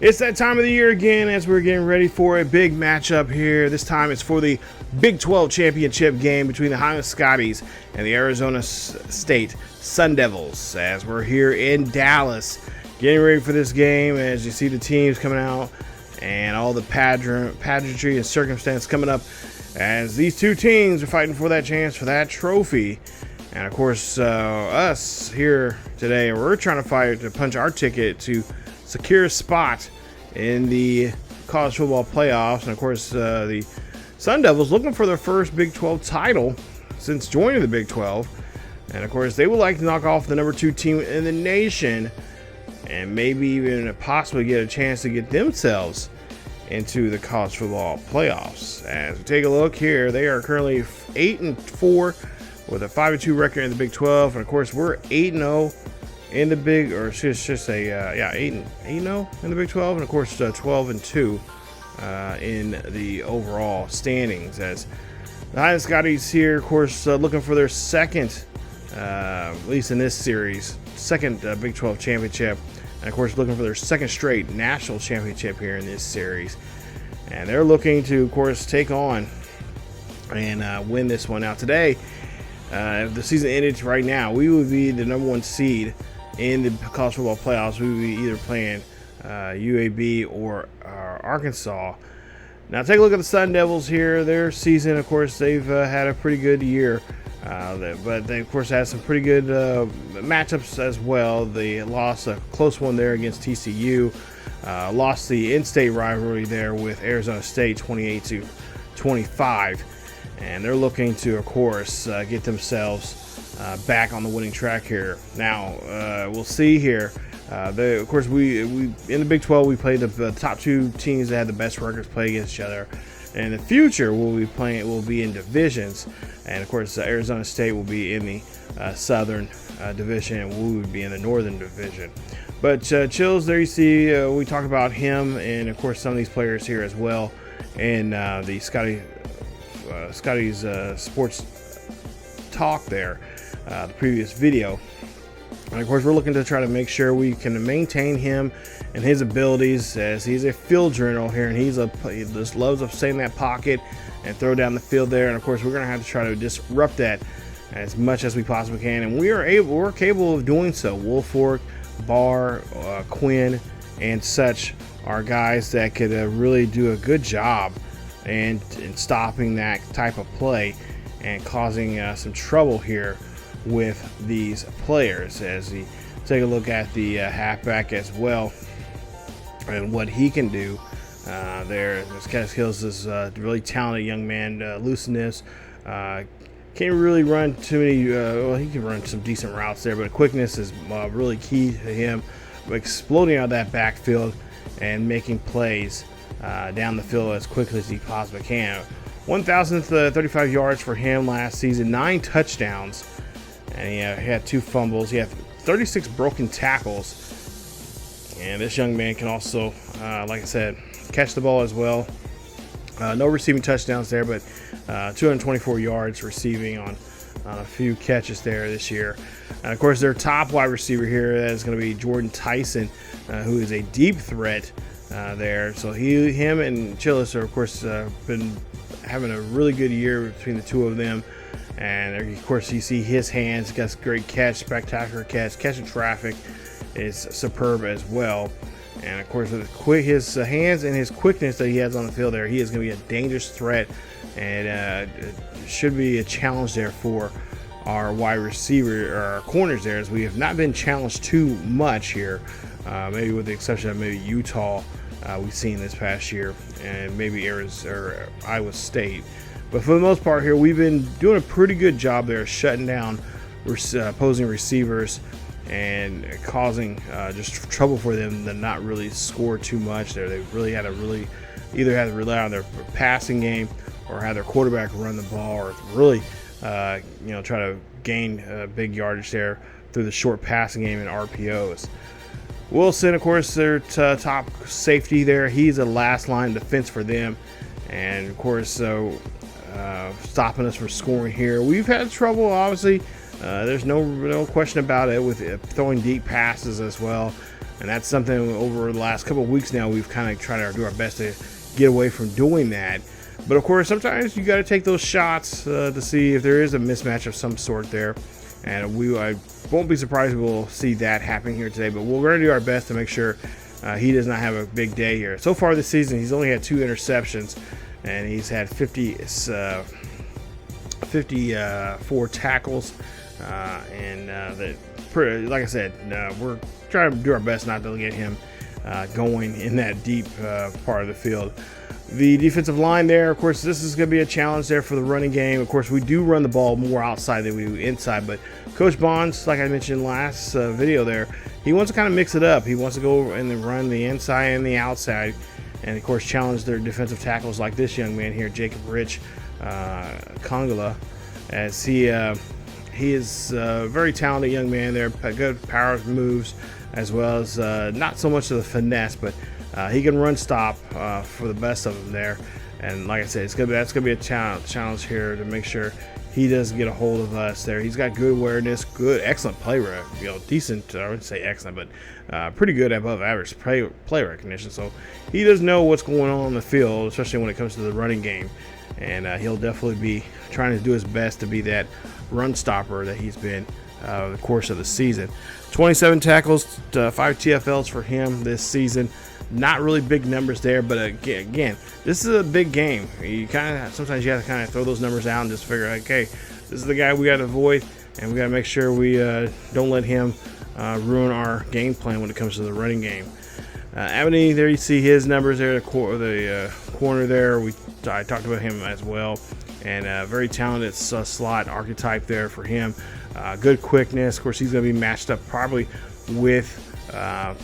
It's that time of the year again as we're getting ready for a big matchup here. This time it's for the Big 12 championship game between the Highland Scotties and the Arizona State Sun Devils, as we're here in Dallas getting ready for this game. As you see the teams coming out and all the pageantry and circumstance coming up as these two teams are fighting for that chance for that trophy. And of course, us here today, we're trying to fight to punch our ticket to secure a spot in the college football playoffs. And of course, the Sun Devils looking for their first Big 12 title since joining the Big 12. And of course, they would like to knock off the number 2 team in the nation and maybe even possibly get a chance to get themselves into the college football playoffs. As we take a look here, they are currently 8-4 with a 5-2 record in the Big 12. And of course, we're 8-0 in the Big, or should say, 8-0 in the Big 12, and of course 12-2 in the overall standings. As the Highland Scotties here, of course, looking for their second, at least in this series, second Big 12 championship, and of course looking for their second straight national championship here in this series. And they're looking to, of course, take on and win this one. Now today, if the season ended right now, we would be the number 1 seed in the college football playoffs. We would be either playing UAB or Arkansas. Now take a look at the Sun Devils here. Their season, of course, they've had a pretty good year, but they of course had some pretty good matchups as well. They lost a close one there against TCU, lost the in-state rivalry there with Arizona State 28-25, and they're looking to, of course, get themselves back on the winning track here. Now we'll see here. Of course, we in the Big 12 we played the top 2 teams that had the best records play against each other. And in the future, we'll be in divisions, and of course, Arizona State will be in the Southern Division, and we would be in the Northern Division. But Chills, there you see, we talked about him, and of course, some of these players here as well, in the Scotties Sports Talk there. The previous video. And of course, we're looking to try to make sure we can maintain him and his abilities, as he's a field general here, and he just loves to stay in that pocket and throw down the field there. And of course, we're going to have to try to disrupt that as much as we possibly can, and we're capable of doing so. Wolfork, Barr, Quinn, and such are guys that could really do a good job in stopping that type of play and causing some trouble here with these players. As we take a look at the halfback as well and what he can do there. This Catskills is a really talented young man, looseness, can't really run too many, well, he can run some decent routes there, but quickness is really key to him, exploding out of that backfield and making plays down the field as quickly as he possibly can. 1,035 yards for him last season, 9 touchdowns, and he had 2 fumbles. He had 36 broken tackles, and this young man can also, like I said, catch the ball as well. No receiving touchdowns there, but 224 yards receiving on a few catches there this year. And of course, their top wide receiver here is going to be Jordan Tyson, who is a deep threat there. So him and Chillis are, of course, been having a really good year between the two of them. And of course, you see his hands, got great catch, spectacular catching traffic is superb as well. And of course, with his hands and his quickness that he has on the field there, he is going to be a dangerous threat, and it should be a challenge there for our wide receiver, or our corners there, as we have not been challenged too much here, maybe with the exception of maybe Utah we've seen this past year, and maybe Iowa State. But for the most part here, we've been doing a pretty good job there shutting down opposing receivers and causing just trouble for them to not really score too much there. They really had to either had to rely on their passing game or have their quarterback run the ball, or really try to gain big yardage there through the short passing game and RPOs. Wilson, of course, their top safety there. He's a last line defense for them, and of course, stopping us from scoring here. We've had trouble, obviously. There's no question about it with throwing deep passes as well. And that's something over the last couple of weeks now we've kind of tried to do our best to get away from doing that. But of course, sometimes you got to take those shots to see if there is a mismatch of some sort there. And I won't be surprised we'll see that happening here today. But we're going to do our best to make sure he does not have a big day here. So far this season, he's only had 2 interceptions, and he's had 54 tackles. Like I said, we're trying to do our best not to get him going in that deep part of the field. The defensive line there, of course, this is going to be a challenge there for the running game. Of course, we do run the ball more outside than we do inside, but Coach Bonds, like I mentioned last video there, he wants to kind of mix it up. He wants to go and then run the inside and the outside, and of course challenge their defensive tackles like this young man here, Jacob Rich Kongala, as he is a very talented young man there, good power moves, as well as not so much of the finesse, but he can run stop for the best of them there. And like I said, that's gonna be a challenge here to make sure he doesn't get a hold of us there. He's got good awareness, excellent play decent, I wouldn't say excellent, but pretty good above average play recognition. So he does know what's going on in the field, especially when it comes to the running game. And he'll definitely be trying to do his best to be that run stopper that he's been the course of the season. 27 tackles, 5 TFLs for him this season. Not really big numbers there, but again, this is a big game. You sometimes you have to kind of throw those numbers out and just figure, okay, this is the guy we got to avoid, and we got to make sure we don't let him ruin our game plan when it comes to the running game. Ebony, there you see his numbers there, the corner there. I talked about him as well, and very talented slot archetype there for him. Good quickness. Of course, he's going to be matched up probably with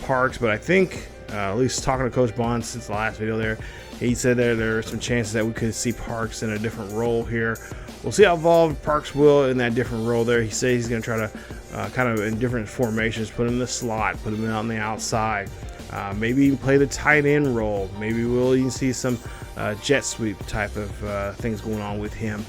Parks, but I think at least talking to Coach Bond since the last video there, he said there are some chances that we could see Parks in a different role here. We'll see how involved Parks will in that different role there. He says he's going to try to kind of in different formations, put him in the slot, put him out on the outside. Maybe even play the tight end role. Maybe we'll even see some jet sweep type of things going on with him.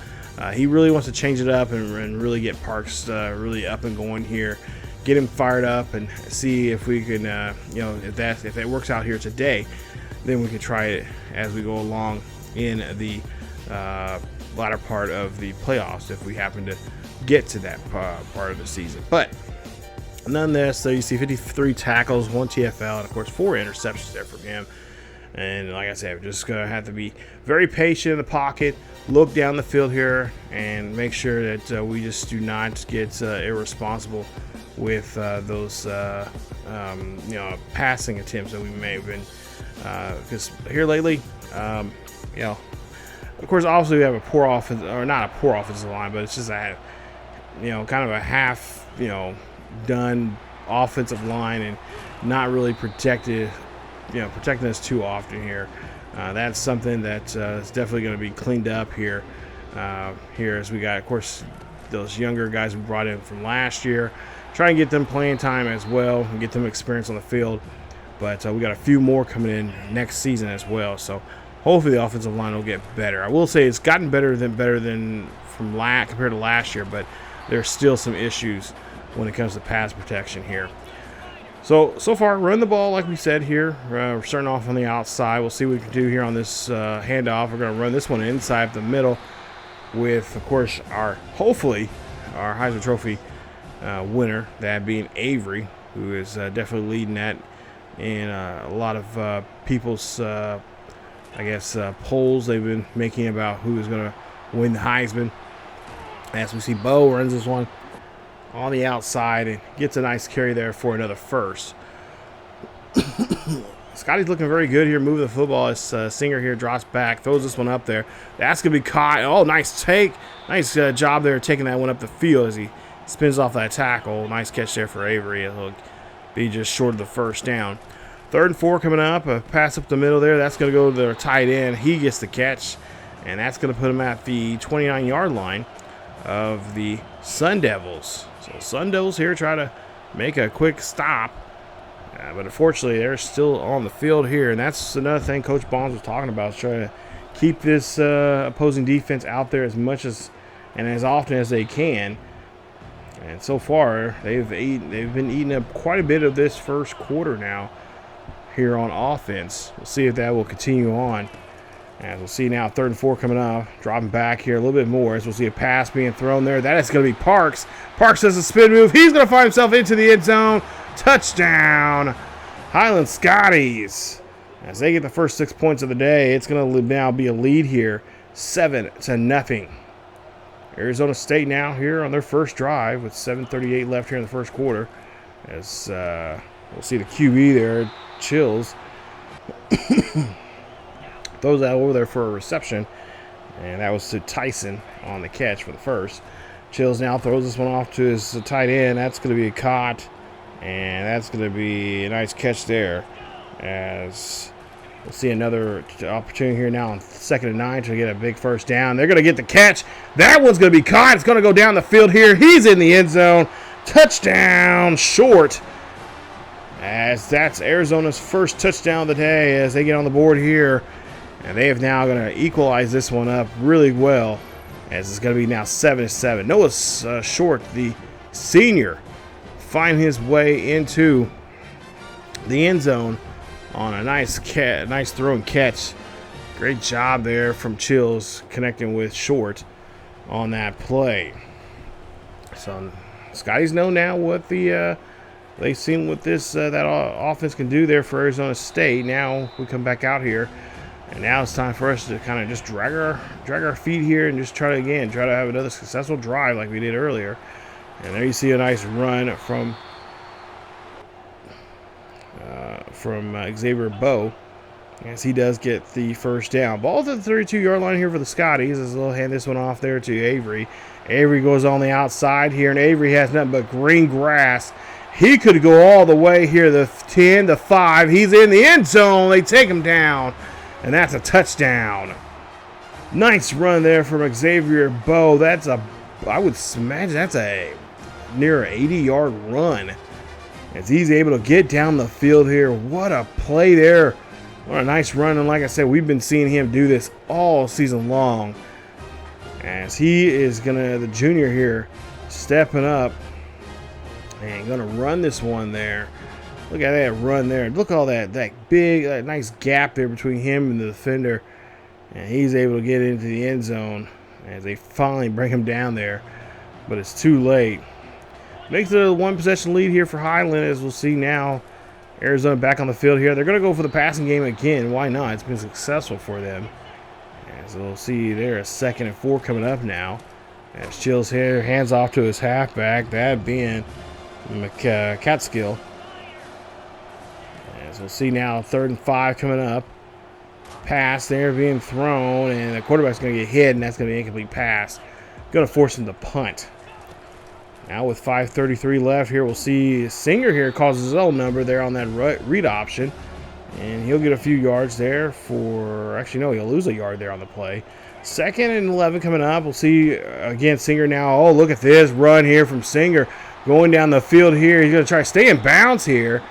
He really wants to change it up and really get Parks really up and going here. Get him fired up and see if we can, if that works out here today, then we can try it as we go along in the latter part of the playoffs if we happen to get to that part of the season. But nonetheless, so you see 53 tackles, 1 TFL, and of course 4 interceptions there from him. And like I said, we're just gonna have to be very patient in the pocket, look down the field here, and make sure that we just do not get irresponsible with those passing attempts that we may have been, because here lately, of course, obviously we have a poor offense, or not a poor offensive line, but it's just kind of a half, done offensive line and not really protecting us too often here. That's something that is definitely going to be cleaned up here as we got, of course, those younger guys we brought in from last year. Try and get them playing time as well and get them experience on the field. But we got a few more coming in next season as well. So hopefully the offensive line will get better. I will say it's gotten better than compared to last year, but there's still some issues when it comes to pass protection here. So far, run the ball like we said here. We're starting off on the outside. We'll see what we can do here on this handoff. We're going to run this one inside the middle with, of course, hopefully our Heisman Trophy winner, that being Avery, who is definitely leading that in a lot of people's, polls they've been making about who is going to win the Heisman. As we see, Bo runs this one on the outside and gets a nice carry there for another first. Scotty's looking very good here, moving the football as Singer here drops back, throws this one up there. That's going to be caught. Oh, nice take. Nice job there taking that one up the field as he spins off that tackle. Nice catch there for Avery. He'll be just short of the first down. 3rd and 4 coming up. A pass up the middle there. That's going to go to their tight end. He gets the catch, and that's going to put him at the 29-yard line of the Sun Devils. So Sun Devils here try to make a quick stop. But unfortunately, they're still on the field here. And that's another thing Coach Bonds was talking about, is trying to keep this opposing defense out there as much as and as often as they can. And so far, they've been eating up quite a bit of this first quarter now here on offense. We'll see if that will continue on. As we'll see now, 3rd and 4 coming up. Dropping back here a little bit more as we'll see a pass being thrown there. That is going to be Parks. Parks does a spin move. He's going to find himself into the end zone. Touchdown, Highland Scotties. As they get the first 6 points of the day, it's going to now be a lead here, 7-0. Arizona State now here on their first drive with 7:38 left here in the first quarter. As we'll see the QB there, Chills. Throws that over there for a reception, and that was to Tyson on the catch for the first. Chills now throws this one off to his tight end. That's going to be caught, and that's going to be a nice catch there. As we'll see another opportunity here now on 2nd and 9 to get a big first down. They're going to get the catch. That one's going to be caught. It's going to go down the field here. He's in the end zone. Touchdown, Short. As that's Arizona's first touchdown of the day as they get on the board here. And they have now going to equalize this one up really well, as it's going to be now 7-7. Noah Short, the senior, find his way into the end zone on a nice throw and catch. Great job there from Chills connecting with Short on that play. So Scotties know now what they've seen what this that offense can do there for Arizona State. Now we come back out here. And now it's time for us to kind of just drag our feet here and just try to have another successful drive like we did earlier. And there you see a nice run from Xavier Bowe as he does get the first down. Ball's at the 32-yard line here for the Scotties as they'll hand this one off there to Avery. Avery goes on the outside here, and Avery has nothing but green grass. He could go all the way here, the 10, the 5. He's in the end zone. They take him down. And that's a touchdown. Nice run there from Xavier Bowe. I would imagine that's a near 80-yard run. As he's able to get down the field here. What a play there. What a nice run. And like I said, we've been seeing him do this all season long. As he is the junior here, stepping up and gonna run this one there. Look at that run there. Look at all that big, nice gap there between him and the defender. And he's able to get into the end zone as they finally bring him down there. But it's too late. Makes it a 1-possession lead here for Highland, as we'll see now. Arizona back on the field here. They're going to go for the passing game again. Why not? It's been successful for them. As we'll see there, a 2nd and 4 coming up now. As Chills here, hands off to his halfback, that being Catskill. As we'll see now, 3rd and 5 coming up. Pass there being thrown, and the quarterback's going to get hit, and that's going to be an incomplete pass. Going to force him to punt. Now with 5:33 left here, we'll see Singer here calls his own number there on that read option. And he'll get a few yards there for, actually no, he'll lose a yard there on the play. 2nd and 11 coming up. We'll see again Singer now. Oh, look at this run here from Singer going down the field here. He's going to try to stay in bounds here.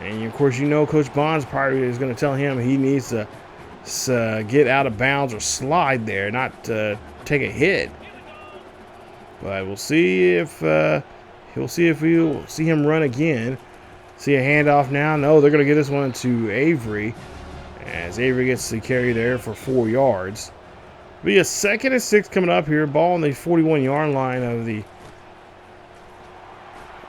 And, of course, you know Coach Bonds probably is going to tell him he needs to get out of bounds or slide there, not take a hit. But we'll see if we'll see him run again. See a handoff now. No, they're going to get this one to Avery. As Avery gets the carry there for 4 yards. Be a 2nd and 6 coming up here. Ball on the 41-yard line of the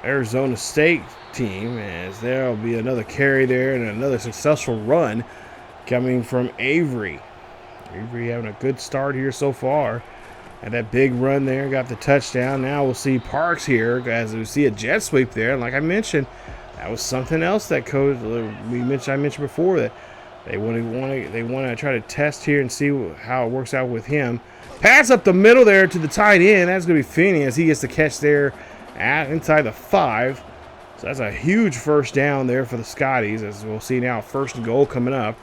Arizona State team, as there will be another carry there and another successful run coming from Avery. Avery having a good start here so far. And that big run there, got the touchdown. Now we'll see Parks here as we see a jet sweep there. And like I mentioned, that was something else that coach I mentioned before, that they want to try to test here and see how it works out with him. Pass up the middle there to the tight end. That's going to be Finney as he gets the catch there inside the 5. So that's a huge first down there for the Scotties, as we'll see now 1st and goal coming up.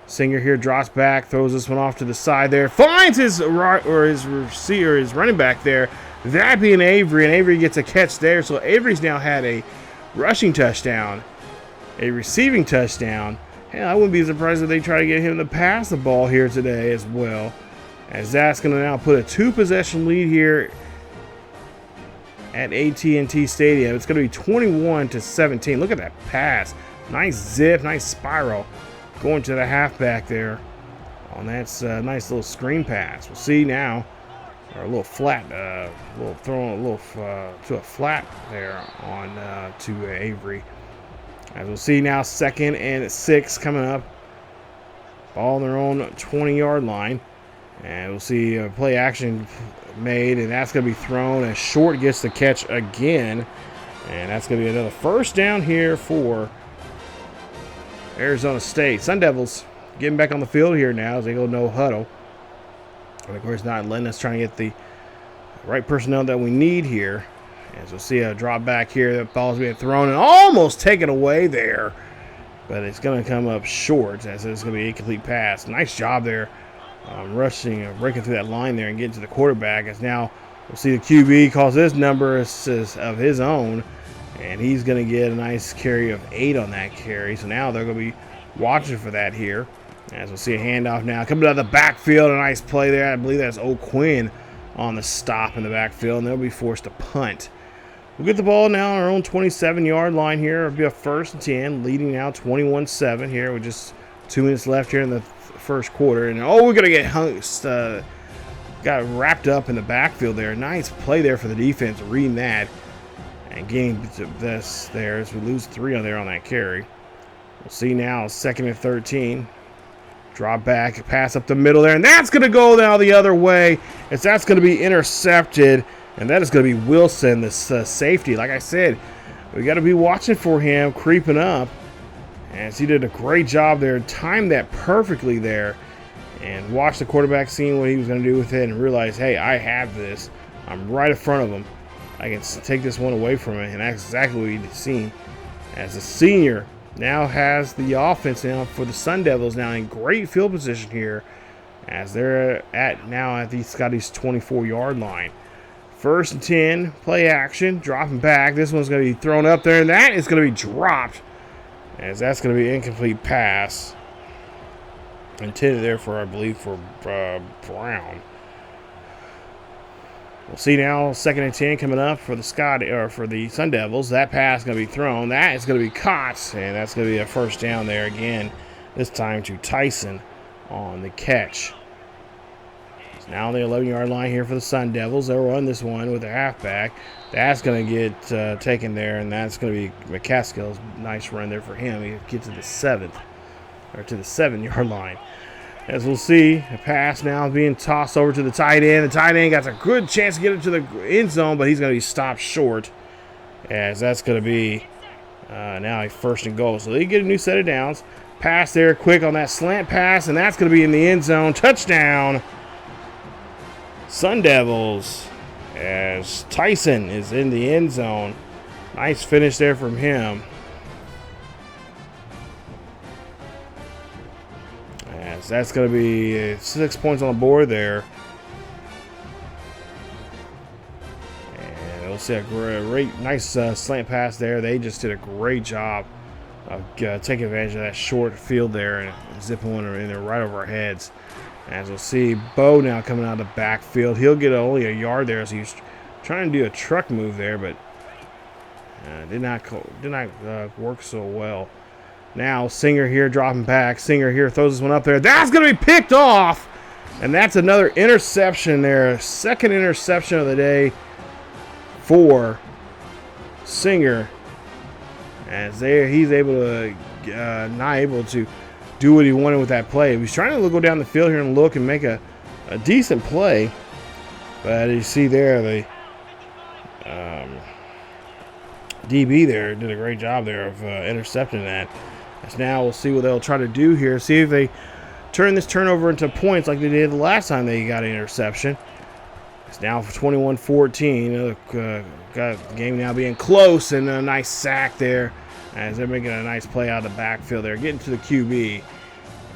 Singer here drops back, throws this one off to the side there, finds his receiver, his running back there, that being Avery, and Avery gets a catch there. So Avery's now had a rushing touchdown, a receiving touchdown. Hell, I wouldn't be surprised if they try to get him to pass the ball here today as well, as that's going to now put a 2-possession lead here at AT&T Stadium. It's going to be 21-17. Look at that pass. Nice zip, nice spiral going to the halfback there on that nice little screen pass. We'll see now, or a little flat, throwing a little to a flat there on to Avery. As we'll see now, 2nd and 6 coming up. Ball on their own 20-yard line. And we'll see a play action made, and that's going to be thrown as Short gets the catch again. And that's going to be another first down here for Arizona State. Sun Devils getting back on the field here now as they go no huddle. And of course, not letting us try to get the right personnel that we need here. As we'll see a drop back here, that ball's being thrown and almost taken away there. But it's going to come up short as it's going to be an incomplete pass. Nice job there. Rushing, breaking through that line there and getting to the quarterback. As now we'll see the QB calls this number of his own, and he's going to get a nice carry of 8 on that carry. So now they're going to be watching for that here. As we'll see a handoff now coming out of the backfield. A nice play there. I believe that's O'Quinn on the stop in the backfield, and they'll be forced to punt. We'll get the ball now on our own 27-yard line here. It'll be a 1st and 10, leading now 21-7 here with just 2 minutes left here in the first quarter. And we're going to get got wrapped up in the backfield there. Nice play there for the defense, reading that and getting this there as we lose 3 on there on that carry. We'll see now 2nd and 13. Drop back, pass up the middle there, and that's going to go now the other way as that's going to be intercepted. And that is going to be Wilson, this safety. Like I said, we got to be watching for him creeping up. As he did a great job there, timed that perfectly there, and watched the quarterback seeing what he was going to do with it and realized, hey, I have this. I'm right in front of him. I can take this one away from him, and that's exactly what he's seen. As the senior now has the offense now for the Sun Devils now in great field position here as they're at the Scotties 24-yard line. 1st and 10, play action, dropping back. This one's going to be thrown up there, and that is going to be dropped as that's going to be an incomplete pass. Intended there for, I believe, for Brown. We'll see now 2nd and 10 coming up for the Sun Devils. That pass is going to be thrown. That is going to be caught, and that's going to be a 1st down there again, this time to Tyson on the catch. Now on the 11-yard line here for the Sun Devils. They'll run this one with a halfback. That's going to get taken there, and that's going to be McCaskill's nice run there for him. He gets to the 7-yard line. As we'll see, a pass now being tossed over to the tight end. The tight end got a good chance to get it to the end zone, but he's going to be stopped short, as that's going to be now a 1st and goal. So they get a new set of downs. Pass there quick on that slant pass, and that's going to be in the end zone. Touchdown, Sun Devils, as Tyson is in the end zone. Nice finish there from him. As that's going to be 6 points on the board there. And we'll see a great, nice slant pass there. They just did a great job of taking advantage of that short field there and zipping one in there right over our heads. As we'll see, Bo now coming out of the backfield. He'll get only a yard there as he's trying to do a truck move there, but did not work so well. Now Singer here dropping back. Singer here throws this one up there. That's going to be picked off, and that's another interception there. 2nd interception of the day for Singer, as he's able to not able to do what he wanted with that play. He was trying to go down the field here and look and make a decent play, but you see there the DB there did a great job there of intercepting that. As now we'll see what they'll try to do here. See if they turn this turnover into points like they did the last time they got an interception. It's now for 21-14. Got the game now being close, and a nice sack there as they're making a nice play out of the backfield there, getting to the QB.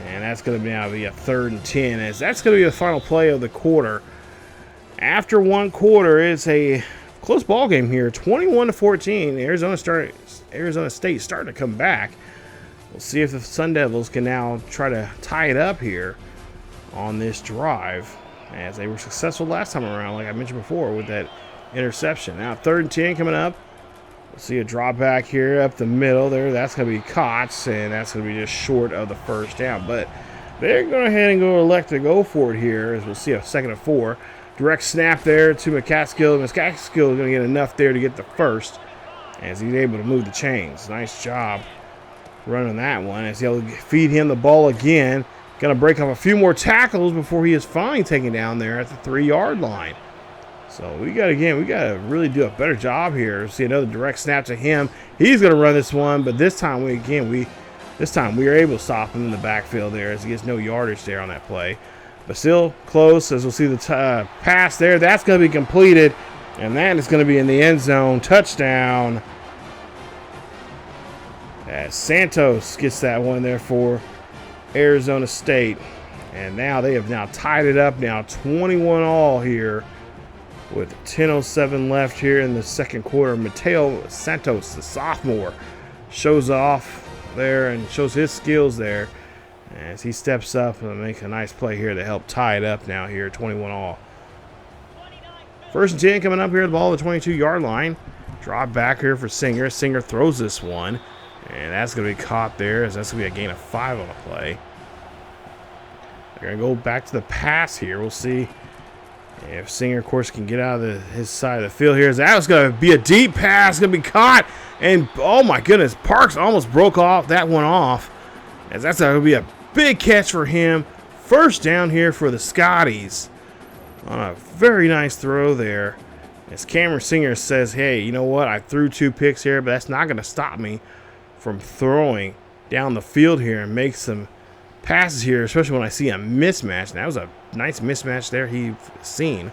And that's going to now be a 3rd and 10, as that's going to be the final play of the quarter. After one quarter, it's a close ball game here, 21-14. Arizona State starting to come back. We'll see if the Sun Devils can now try to tie it up here on this drive, as they were successful last time around, like I mentioned before, with that interception. Now 3rd and 10 coming up. We'll see a drop back here up the middle there. That's going to be caught, and that's going to be just short of the first down. But they're going to ahead and elect to go for it here, as we'll see a 2nd and 4. Direct snap there to McCaskill. McCaskill is going to get enough there to get the first, as he's able to move the chains. Nice job running that one, as he'll feed him the ball again. Going to break off a few more tackles before he is finally taken down there at the 3-yard line. So we got to really do a better job here. See another direct snap to him. He's going to run this one, but this time we are able to stop him in the backfield there, as he gets no yardage there on that play. But still close, as we'll see the pass there. That's going to be completed, and that is going to be in the end zone. Touchdown. As Santos gets that one there for Arizona State. And now they have now tied it up now 21-all here, with 10:07 left here in the second quarter. Mateo Santos, the sophomore, shows off there and shows his skills there as he steps up and makes a nice play here to help tie it up now here, 21-all. 1st and 10 coming up here, the ball at the 22-yard line. Drop back here for Singer. Singer throws this one, and that's going to be caught there, as that's going to be a gain of 5 on the play. They're going to go back to the pass here. We'll see if Singer, of course, can get out of his side of the field here. That was going to be a deep pass, going to be caught. And, oh, my goodness, Parks almost broke off that one off, as that's going to be a big catch for him. First down here for the Scotties on a very nice throw there. As Cameron Singer says, hey, you know what? I threw 2 picks here, but that's not going to stop me from throwing down the field here and make some passes here, especially when I see a mismatch. And that was a nice mismatch there he's seen.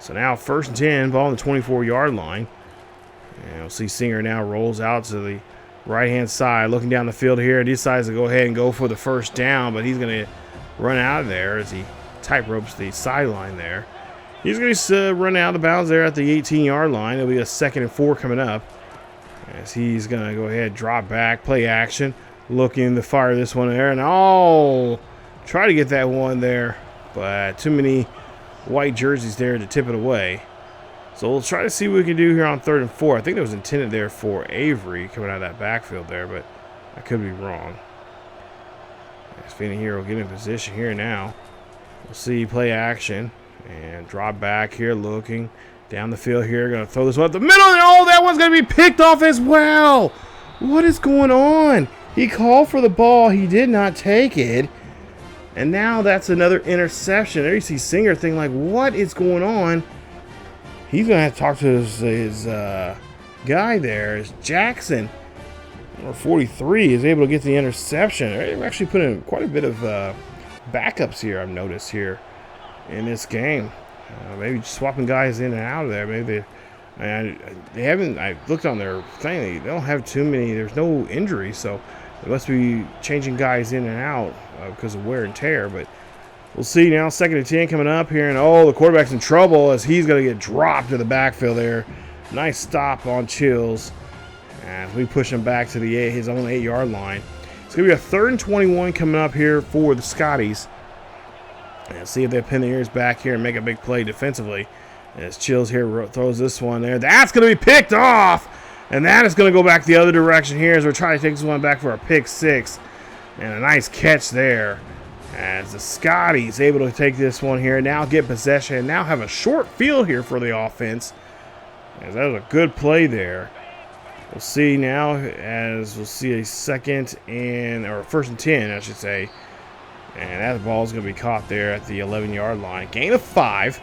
So now 1st and 10, ball on the 24-yard line. And we'll see Singer now rolls out to the right-hand side, looking down the field here, and decides to go ahead and go for the first down, but he's going to run out of there as he tight ropes the sideline there. He's going to run out of bounds there at the 18-yard line. It'll be a 2nd and 4 coming up, as he's going to go ahead, drop back, play action, looking to fire this one there, and try to get that one there, but too many white jerseys there to tip it away. So we'll try to see what we can do here on 3rd and 4. I think that was intended there for Avery coming out of that backfield there, but I could be wrong. Finney here will get in position here now. We'll see play action and drop back here, looking down the field here. Going to throw this one up the middle, and that one's going to be picked off as well. What is going on? He called for the ball. He did not take it. And now that's another interception. There you see Singer thinking like, what is going on? He's going to have to talk to his guy there. Is Jackson, or 43, is able to get the interception. They've actually put in quite a bit of backups here, I've noticed here in this game. Maybe just swapping guys in and out of there. Maybe they haven't. I looked on their thing. They don't have too many. There's no injury, so they must be changing guys in and out because of wear and tear. But we'll see now. 2nd and 10 coming up here, and the quarterback's in trouble as he's going to get dropped to the backfield there. Nice stop on Chills as we push him back to his own 8-yard line. It's going to be a 3rd and 21 coming up here for the Scotties. And see if they pin the ears back here and make a big play defensively. As Chills here throws this one there. That's going to be picked off. And that is going to go back the other direction here as we're trying to take this one back for a pick 6. And a nice catch there. As the Scotties able to take this one here. Now get possession and now have a short field here for the offense. As that was a good play there. We'll see now as we'll see a 1st and 10, I should say. And that ball is going to be caught there at the 11-yard line. Gain of 5.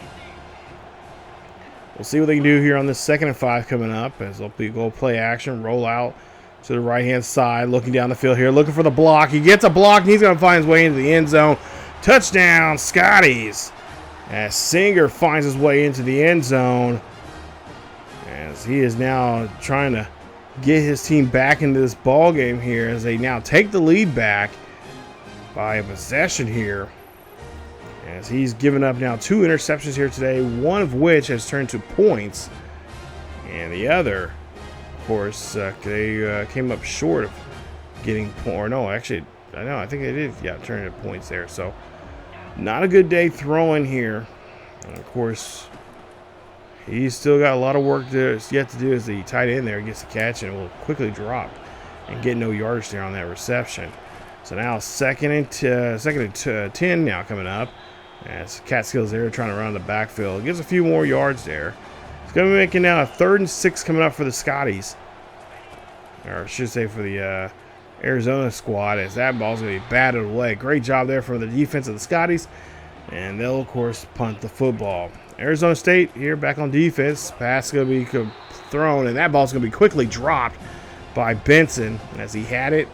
We'll see what they can do here on this 2nd and 5 coming up as they'll go play action, roll out to the right-hand side, looking down the field here, looking for the block. He gets a block, and he's going to find his way into the end zone. Touchdown, Scotties, as Singer finds his way into the end zone as he is now trying to get his team back into this ball game here as they now take the lead back by a possession here, as he's given up now 2 interceptions here today, one of which has turned to points, and the other, of course, they came up short of getting I think they did, turn into points there. So not a good day throwing here. And of course, He's still got a lot of work yet to do as the tight end there gets the catch and will quickly drop and get no yardage there on that reception. So now second and 10 now coming up. As Catskills there trying to run the backfield. Gives a few more yards there. It's going to be making now a 3rd and 6 coming up for the Scotties. Or I should say for the Arizona squad, as that ball's going to be batted away. Great job there from the defense of the Scotties. And they'll, of course, punt the football. Arizona State here back on defense. Pass is going to be thrown, and that ball's going to be quickly dropped by Benson as he had it.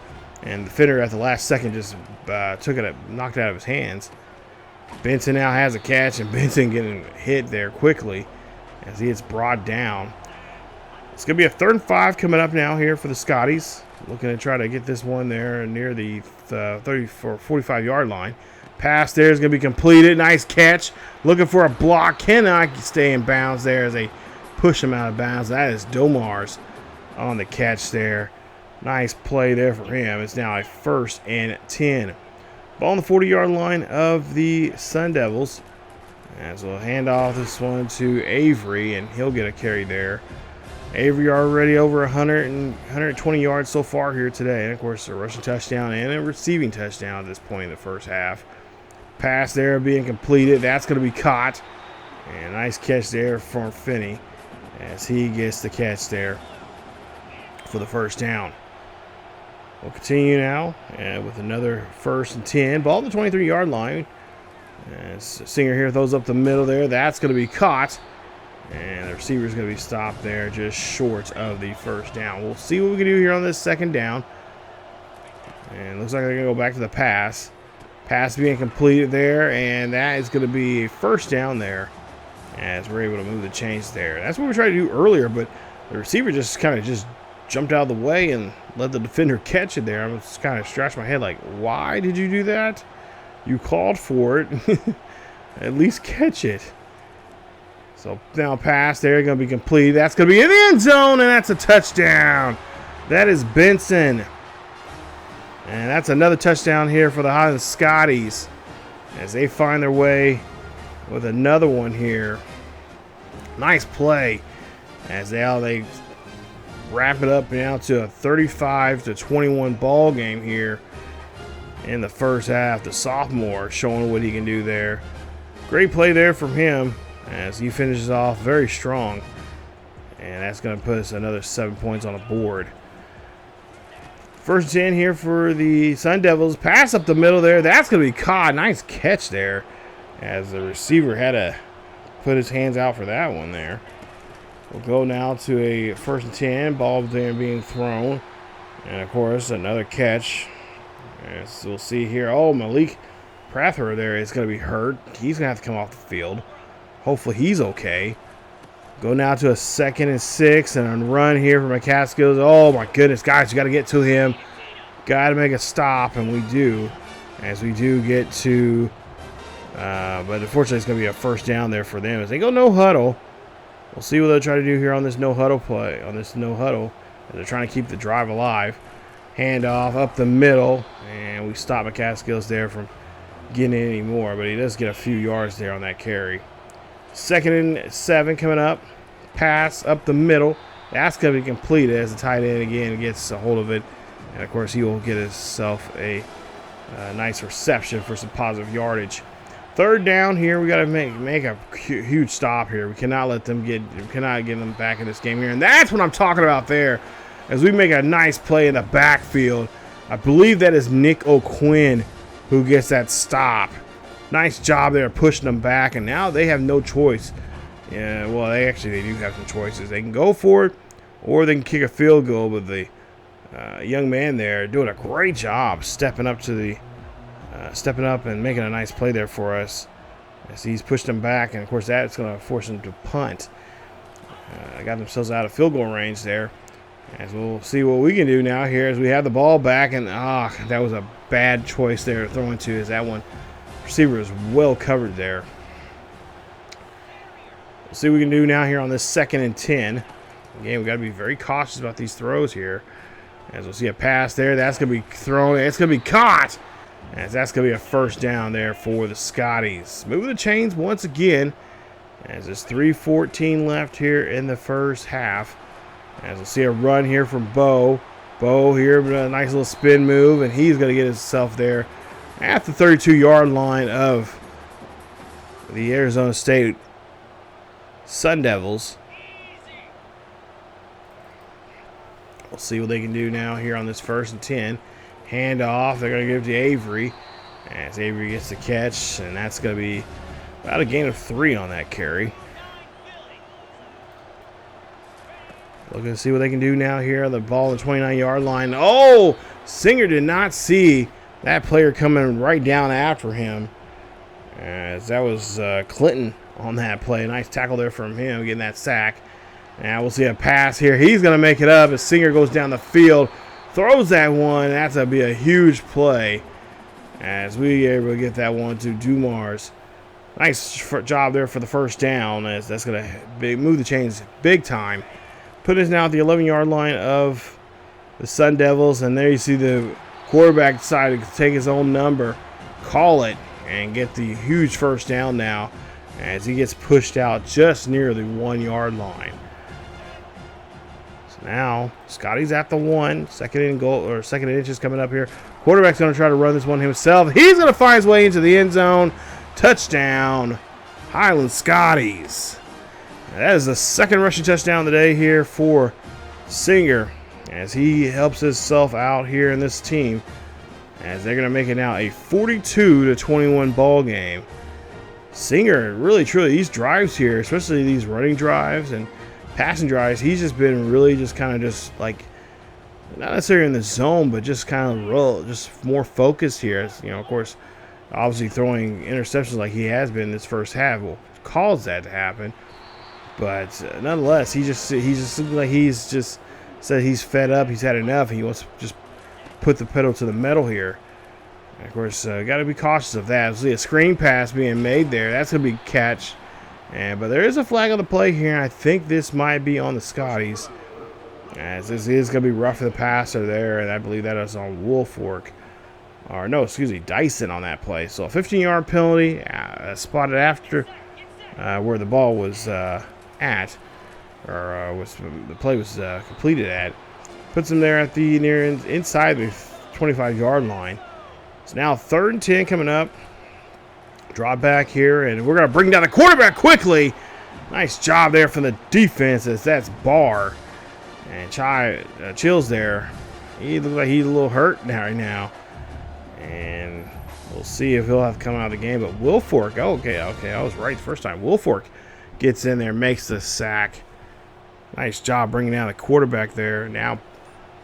And the defender at the last second just took it, knocked it out of his hands. Benson now has a catch, and Benson getting hit there quickly as he gets brought down. It's going to be a 3rd and 5 coming up now here for the Scotties. Looking to try to get this one there near the 45-yard line. Pass there is going to be completed. Nice catch. Looking for a block. Cannot stay in bounds there as they push him out of bounds. That is Domar's on the catch there. Nice play there for him. It's now a 1st and 10. Ball on the 40-yard line of the Sun Devils. As we'll hand off this one to Avery, and he'll get a carry there. Avery already over 120 yards so far here today. And, of course, a rushing touchdown and a receiving touchdown at this point in the first half. Pass there being completed. That's going to be caught. And a nice catch there from Finney as he gets the catch there for the first down. We'll continue now with another 1st and 10. Ball at the 23-yard line. As Singer here throws up the middle there. That's going to be caught. And the receiver's going to be stopped there just short of the first down. We'll see what we can do here on this 2nd down. And looks like they're going to go back to the pass. Pass being completed there. And that is going to be a 1st down there as we're able to move the chains there. That's what we tried to do earlier, but the receiver just kind of jumped out of the way and let the defender catch it there. I'm just kind of scratching my head like, why did you do that? You called for it. At least catch it. So now pass there, going to be complete. That's going to be in the end zone, and that's a touchdown. That is Benson. And that's another touchdown here for the Highland Scotties as they find their way with another one here. Nice play as they wrap it up now to a 35-21 ball game here in the first half. The sophomore showing what he can do there. Great play there from him as he finishes off very strong. And that's going to put us another 7 points on the board. 1st and 10 here for the Sun Devils. Pass up the middle there. That's going to be caught. Nice catch there as the receiver had to put his hands out for that one there. We'll go now to a 1st and 10. Ball there being thrown. And, of course, another catch. As we'll see here. Oh, Malik Prather there is going to be hurt. He's going to have to come off the field. Hopefully he's okay. Go now to a 2nd and 6 and a run here for McCaskill. Oh, my goodness, guys, you got to get to him. Got to make a stop, and we do. As we do get to, but unfortunately it's going to be a 1st down there for them as they go no huddle. We'll see what they'll try to do here on this no huddle play. On this no huddle, they're trying to keep the drive alive. Handoff up the middle, and we stop McCaskill there from getting any more, but he does get a few yards there on that carry. 2nd and 7 coming up. Pass up the middle. That's going to be completed as the tight end again gets a hold of it. And, of course, he will get himself a nice reception for some positive yardage. 3rd down here. We got to make a huge stop here. We cannot let them get them back in this game here. And that's what I'm talking about there as we make a nice play in the backfield. I believe that is Nick O'Quinn who gets that stop. Nice job there pushing them back, and now they have no choice. Yeah, well, they do have some choices. They can go for it, or they can kick a field goal. But the young man there doing a great job stepping up and making a nice play there for us. As he's pushed them back, and of course that's going to force them to punt. They got themselves out of field goal range there. As we'll see what we can do now here as we have the ball back, and that was a bad choice there throwing to as that one. Receiver is well covered there. We'll see what we can do now here on this 2nd and 10. Again, we got to be very cautious about these throws here. As we'll see a pass there, that's going to be thrown. It's going to be caught. As that's going to be a 1st down there for the Scotties. Moving the chains once again. As there's 3:14 left here in the first half. As we'll see a run here from Bo. Bo here, a nice little spin move, and he's going to get himself there at the 32-yard line of the Arizona State Sun Devils. We'll see what they can do now here on this 1st and 10. Hand off. They're going to give it to Avery. As Avery gets the catch, and that's going to be about a gain of 3 on that carry. Looking to see what they can do now here. The ball on the 29-yard line. Oh! Singer did not see that player coming right down after him. As that was Clinton on that play. Nice tackle there from him, getting that sack. Now we'll see a pass here. He's going to make it up as Singer goes down the field. Throws that one. That's going to be a huge play. As we are able to get that one to Dumars. Nice job there for the first down. As that's going to move the chains big time. Put us now at the 11-yard line of the Sun Devils. And there you see the quarterback decided to take his own number, call it, and get the huge first down now as he gets pushed out just near the 1-yard line. So now Scotty's at the 1, 2nd and goal, or 2nd and inches coming up here. Quarterback's going to try to run this one himself. He's going to find his way into the end zone. Touchdown, Highland Scotties. That is the 2nd rushing touchdown of the day here for Singer as he helps himself out here in this team. As they're going to make it now a 42-21 ball game. Singer, really, truly, these drives here, especially these running drives and passing drives, he's just been really just kind of just like, not necessarily in the zone, but just kind of real, just more focused here. You know, of course, obviously throwing interceptions like he has been this first half will cause that to happen. But nonetheless, he just looks like he's just said he's fed up, he's had enough, and he wants to just put the pedal to the metal here. And of course, got to be cautious of that. See a screen pass being made there. That's going to be a catch. But there is a flag on the play here, and I think this might be on the Scotties. As this is going to be rough for the passer there, and I believe that is on Woolfork. Or no, excuse me, Dyson on that play. So a 15-yard penalty spotted after where the ball was at, or the play was completed at. Puts him there at the inside the 25-yard line. It's now 3rd and 10 coming up. Drop back here, and we're going to bring down the quarterback quickly. Nice job there from the defense as that's Barr. And Chills there. He looks like he's a little hurt right now. And we'll see if he'll have to come out of the game. But Woolfork, okay, I was right the first time. Woolfork gets in there, makes the sack. Nice job bringing down the quarterback there. Now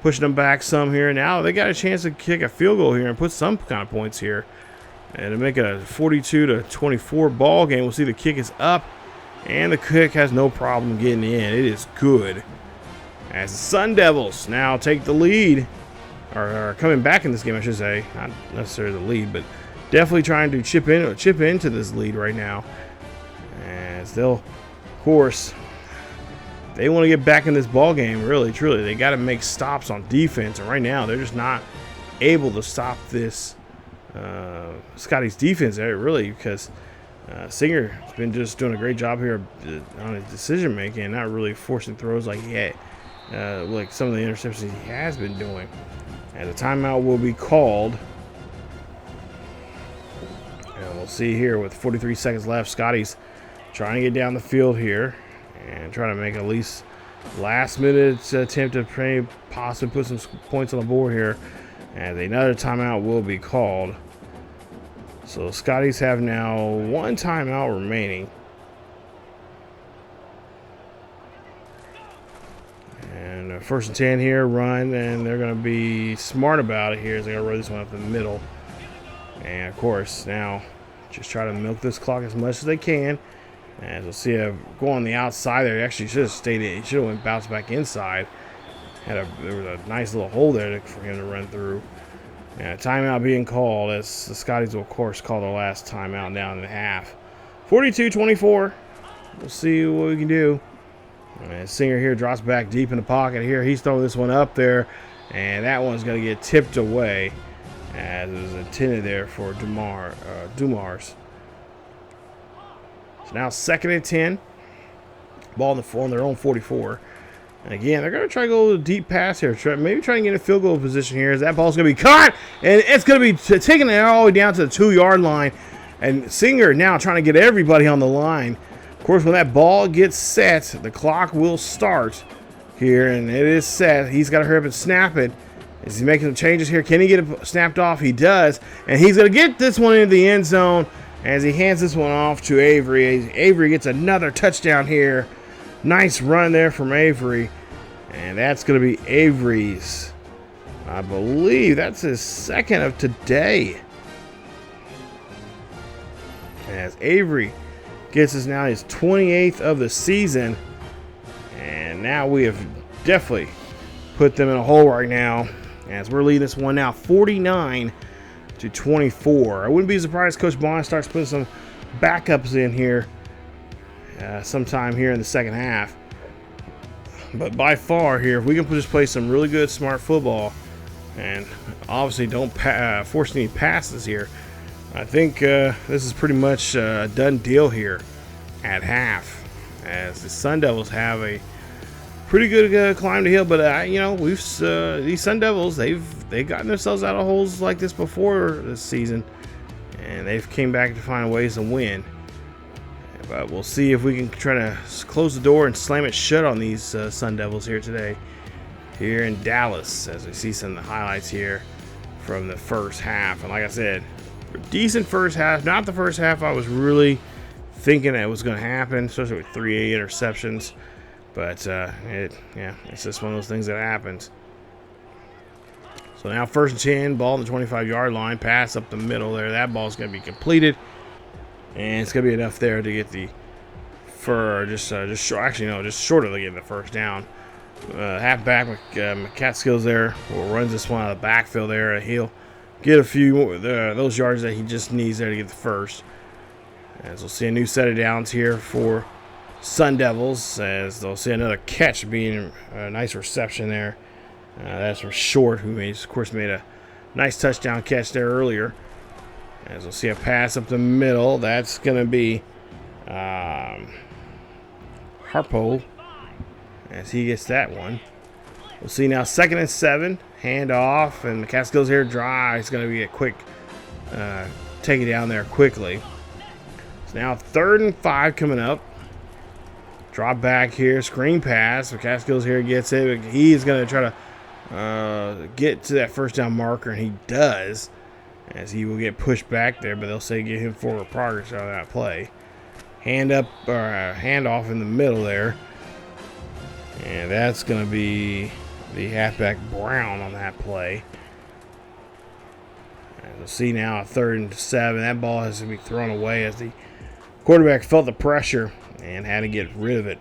pushing them back some here. Now they got a chance to kick a field goal here and put some kind of points here. And to make it a 42-24 ball game. We'll see the kick is up. And the kick has no problem getting in. It is good. As the Sun Devils now take the lead. Or are coming back in this game, I should say. Not necessarily the lead, but definitely trying to chip into this lead right now. As they'll, of course, they want to get back in this ball game, really, truly. They got to make stops on defense, and right now they're just not able to stop this Scotty's defense there, really, because Singer has been just doing a great job here on his decision making, not really forcing throws like he had, like some of the interceptions he has been doing. And a timeout will be called. And we'll see here with 43 seconds left, Scotty's trying to get down the field here and trying to make at least last minute attempt to possibly put some points on the board here. And another timeout will be called. So Scotties have now 1 timeout remaining. And 1st and 10 here, run, and they're going to be smart about it here as they're going to run this one up the middle. And of course, now just try to milk this clock as much as they can. As we'll see go on the outside there. He actually should have stayed in. He should have went bounce back inside. There was a nice little hole there for him to run through. And a timeout being called as the Scotties will, of course, call their last timeout down in the half. 42-24. We'll see what we can do. And Singer here drops back deep in the pocket here. He's throwing this one up there. And that one's going to get tipped away as it was intended there for Dumars. So So now 2nd and 10. Ball on their own 44. And again, they're going to try to go a deep pass here. Maybe try and get a field goal position here. As that ball's going to be caught. And it's going to be taking it all the way down to the 2-yard line. And Singer now trying to get everybody on the line. Of course, when that ball gets set, the clock will start here. And it is set. He's got to hurry up and snap it. Is he making some changes here? Can he get it snapped off? He does. And he's going to get this one into the end zone as he hands this one off to Avery. Avery gets another touchdown here. Nice run there from Avery. And that's going to be Avery's. I believe that's his 2nd of today. As Avery gets us now his 28th of the season. And now we have definitely put them in a hole right now. As we're leading this one now 49-24. I wouldn't be surprised Coach Bond starts putting some backups in here sometime here in the second half. But by far here, if we can just play some really good, smart football and obviously don't force any passes here, I think this is pretty much a done deal here at half. As the Sun Devils have a pretty good climb to hill, but you know, these Sun Devils, they've gotten themselves out of holes like this before this season, and they've came back to find ways to win. But we'll see if we can try to close the door and slam it shut on these Sun Devils here today, here in Dallas, as we see some of the highlights here from the first half. And like I said, decent first half. Not the first half I was really thinking that was going to happen, especially with 3 interceptions. But it's just one of those things that happens. So now 1st and 10, ball on the 25-yard line, pass up the middle there. That ball's going to be completed. And it's going to be enough there to get the just short of getting the first down. Halfback McCatskills there runs this one out of the backfield there. He'll get a few more, those yards that he just needs there to get the first. As we'll see a new set of downs here for Sun Devils, as they'll see another catch being a nice reception there. That's from Short, who of course made a nice touchdown catch there earlier. As we'll see a pass up the middle, that's going to be Harpo, as he gets that one. We'll see now 2nd and 7, hand off, and McCaskill's here dry. It's going to be a quick take it down there quickly. So now 3rd and 5 coming up. Drop back here, screen pass. McCaskill's here gets it. He's going to try to get to that first down marker, and he does, as he will get pushed back there, but they'll say get him forward progress out of that play. Hand off in the middle there, and that's going to be the halfback Brown on that play. And we'll see now a 3rd and 7. That ball has to be thrown away as the quarterback felt the pressure and had to get rid of it.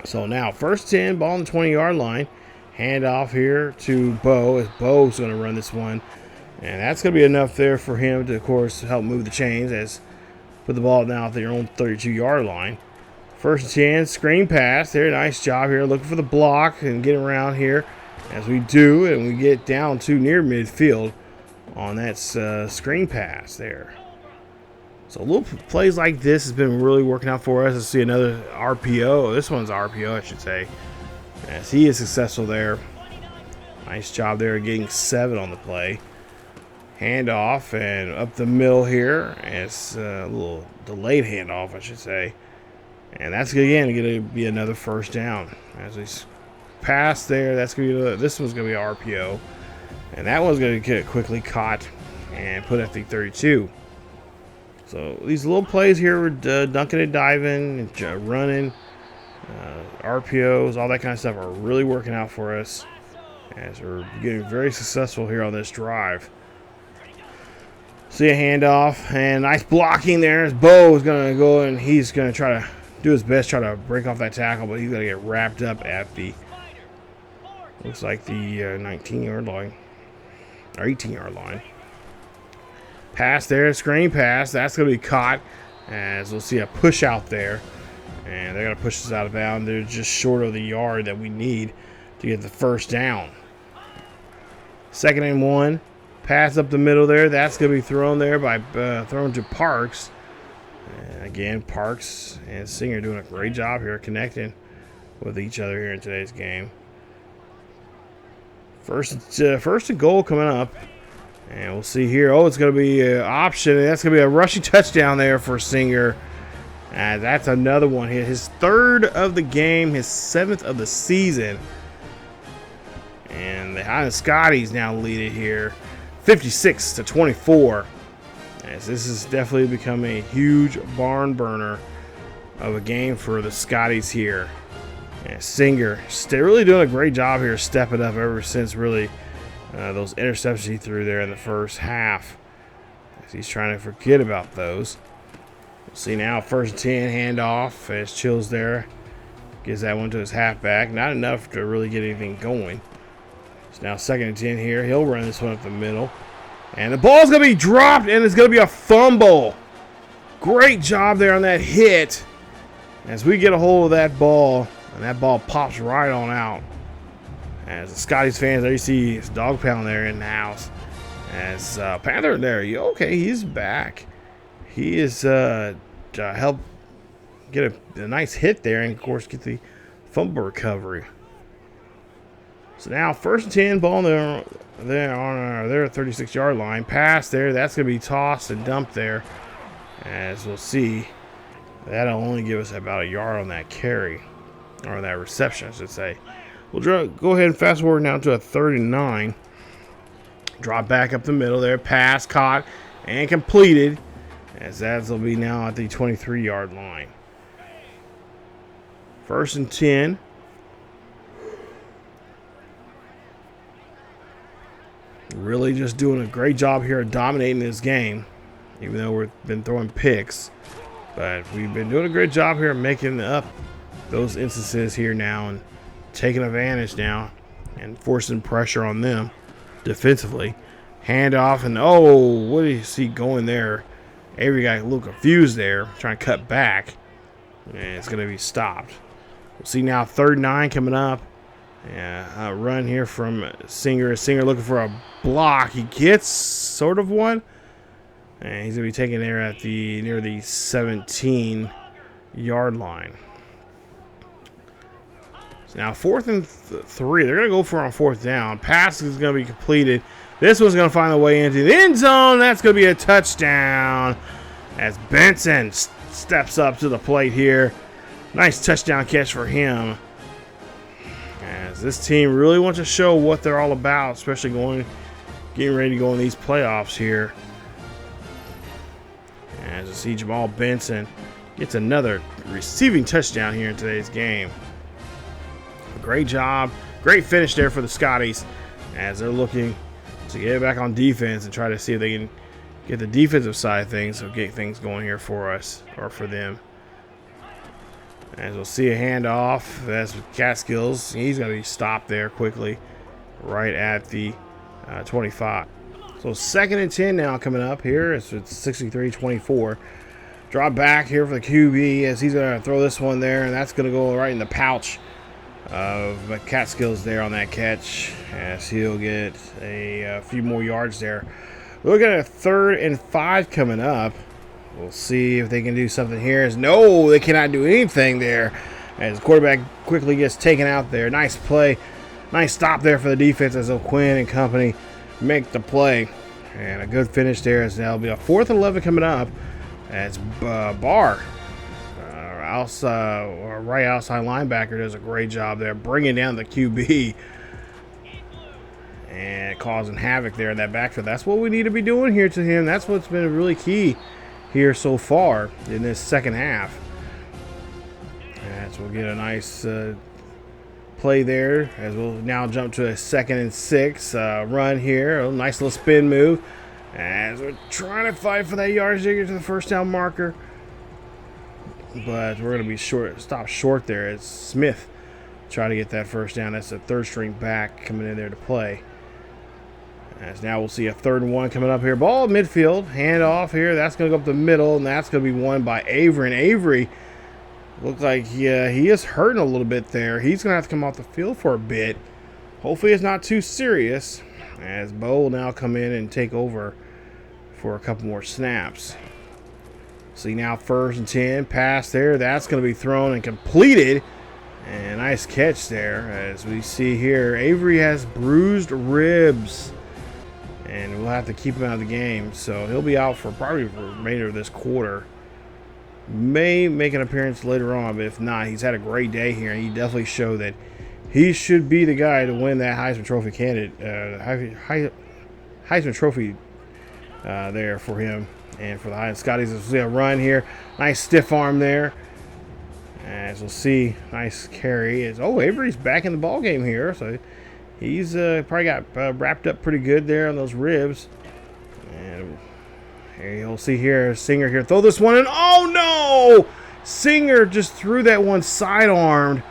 So now 1st 10, ball on the 20-yard line. Hand off here to Bo, as Bo's going to run this one. And that's going to be enough there for him to, of course, help move the chains, as put the ball now at their own 32-yard line. 1st and 10, screen pass there. Nice job here, looking for the block and get around here, as we do, and we get down to near midfield on that screen pass there. So little plays like this has been really working out for us. Let's see another RPO. This one's RPO, I should say. As he is successful there. Nice job there getting 7 on the play. Handoff and up the middle here. It's a little delayed handoff, I should say. And that's again going to be another first down. As we pass there, that's going to be this one's going to be RPO. And that one's going to get quickly caught and put at the 32. So these little plays here, we're dunking and diving, and running, RPOs, all that kind of stuff are really working out for us, as we're getting very successful here on this drive. See a handoff and nice blocking there, as Bo is going to go and he's going to try to do his best, try to break off that tackle, but he's going to get wrapped up at the, looks like the 19-yard line, or 18-yard line. Pass there, screen pass. That's going to be caught, as we'll see a push out there. And they're going to push us out of bounds. They're just short of the yard that we need to get the first down. 2nd and 1. Pass up the middle there. That's going to be thrown there by thrown to Parks. Again, Parks and Singer doing a great job here connecting with each other here in today's game. First and goal coming up. And we'll see here. Oh, it's going to be an option. And that's going to be a rushing touchdown there for Singer. And that's another one. His third of the game, his 7th of the season. And the Highland Scotties now lead it here, 56-24. As this has definitely become a huge barn burner of a game for the Scotties here. And Singer really doing a great job here, stepping up ever since really those interceptions he threw there in the first half. As he's trying to forget about those. We'll see now, 1st and 10 handoff as Chills there gives that one to his halfback. Not enough to really get anything going. So now 2nd and 10 here. He'll run this one up the middle. And the ball's going to be dropped, and it's going to be a fumble. Great job there on that hit. As we get a hold of that ball, and that ball pops right on out. As the Scotties fans, there you see his dog pound there in the house. As Panther there, okay, he's back. He is helped get a nice hit there, and of course get the fumble recovery. So now 1st and 10, ball there on their 36-yard line. Pass there, that's going to be tossed and dumped there. As we'll see, that'll only give us about a yard on that carry, or that reception, I should say. We'll go ahead and fast forward now to a 3rd and 9. Drop back up the middle there. Pass caught and completed. As that will be now at the 23-yard line. 1st and 10. Really just doing a great job here of dominating this game. Even though we've been throwing picks. But we've been doing a great job here of making up those instances here now. And taking advantage now and forcing pressure on them defensively. Handoff, and oh, what do you see going there? Avery got a little confused there, trying to cut back, and it's going to be stopped. We'll see now 3rd and 9 coming up. Yeah, a run here from Singer. Singer looking for a block. He gets sort of one, and he's going to be taken there at near the 17-yard line. Now 4th and 3. They're going to go for on 4th down. Pass is going to be completed. This one's going to find a way into the end zone. That's going to be a touchdown as Benson steps up to the plate here. Nice touchdown catch for him. As this team really wants to show what they're all about, especially getting ready to go in these playoffs here. As you see, Jamal Benson gets another receiving touchdown here in today's game. Great job. Great finish there for the Scotties as they're looking to get back on defense and try to see if they can get the defensive side of things, so get things going here for us, or for them. As we'll see a handoff. That's with Catskills. He's going to be stopped there quickly right at the 25. So 2nd and 10 now coming up here. It's 63-24. Drop back here for the QB as he's going to throw this one there, and that's going to go right in the pouch of Catskills there on that catch, as he'll get a few more yards there. We're looking at a 3rd and 5 coming up. We'll see if they can do something here. No, they cannot do anything there as the quarterback quickly gets taken out there. Nice play. Nice stop there for the defense as O'Quinn and company make the play. And a good finish there as that'll be a 4th and 11 coming up as Barr, right outside linebacker, does a great job there bringing down the QB and causing havoc there in that backfield. That's what we need to be doing here to him. That's what's been really key here so far in this second half. As we'll get a nice play there as we'll now jump to a 2nd and 6 run here. A nice little spin move as we're trying to fight for that yardage to get to the first down marker. But we're going to be stopped short there as Smith try to get that first down. That's a 3rd string back coming in there to play. As now we'll see a 3rd and 1 coming up here. Ball midfield, hand off here. That's going to go up the middle, and that's going to be won by Avery. And Avery looks like he is hurting a little bit there. He's going to have to come off the field for a bit. Hopefully it's not too serious, as Bo will now come in and take over for a couple more snaps. See now 1st and 10, pass there. That's going to be thrown and completed. And nice catch there. As we see here, Avery has bruised ribs. And we'll have to keep him out of the game. So he'll be out for probably the remainder of this quarter. May make an appearance later on, but if not, he's had a great day here. And he definitely showed that he should be the guy to win that Heisman Trophy candidate. Heisman Trophy there for him. And for the Highland Scotties, we'll see a run here. Nice stiff arm there. As we'll see, nice carry. Avery's back in the ball game here. So he's probably got wrapped up pretty good there on those ribs. And here you'll see here, Singer here. Throw this one in. Oh, no! Singer just threw that one sidearmed.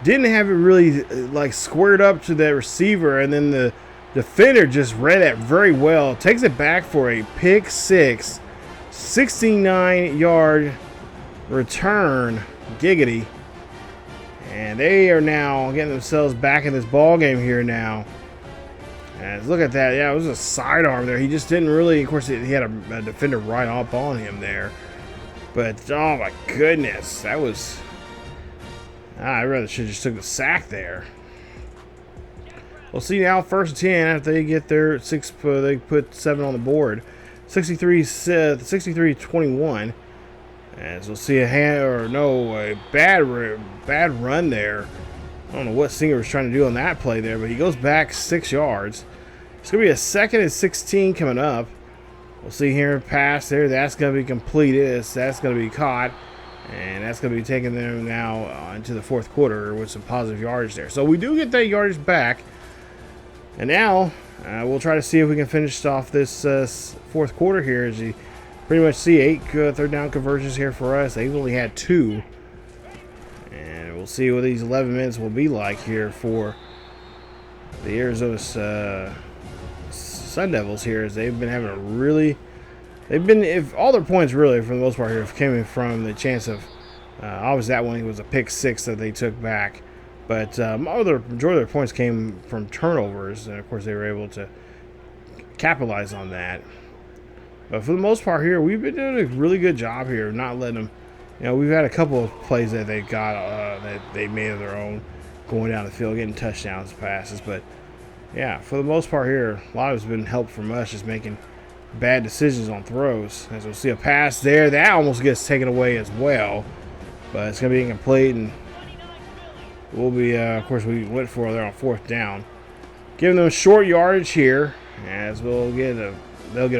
Didn't have it really like squared up to that receiver. And then the defender just read it very well. Takes it back for a pick six. 69-yard return. Giggity. And they are now getting themselves back in this ball game here now. And look at that. Yeah, it was a sidearm there. He just didn't really, of course, he had a defender right up on him there. But, oh my goodness. That was, I rather should have just took the sack there. We'll see now 1st and 10 after they get their they put 7 on the board. 63-21. As we'll see a bad run there. I don't know what Singer was trying to do on that play there, but he goes back 6 yards. It's going to be a 2nd and 16 coming up. We'll see here, pass there. That's going to be completed. That's going to be caught. And that's going to be taking them now into the 4th quarter with some positive yardage there. So we do get that yardage back. And now we'll try to see if we can finish off this 4th quarter here. As you pretty much see 8 third down conversions here for us. They've only had 2. And we'll see what these 11 minutes will be like here for the Arizona Sun Devils here. As they've been having a really, if all their points really for the most part here came from the chance of, obviously that one was a pick 6 that they took back. But majority of their points came from turnovers, and of course they were able to capitalize on that. But for the most part here, we've been doing a really good job here, not letting them. You know, we've had a couple of plays that they got that they made of their own, going down the field, getting touchdowns, passes. But yeah, for the most part here, a lot of it's been help from us just making bad decisions on throws. As we'll see a pass there, that almost gets taken away as well, but it's going to be incomplete, and we'll be, of course, we went for there on 4th down. Giving them short yardage here, as they'll get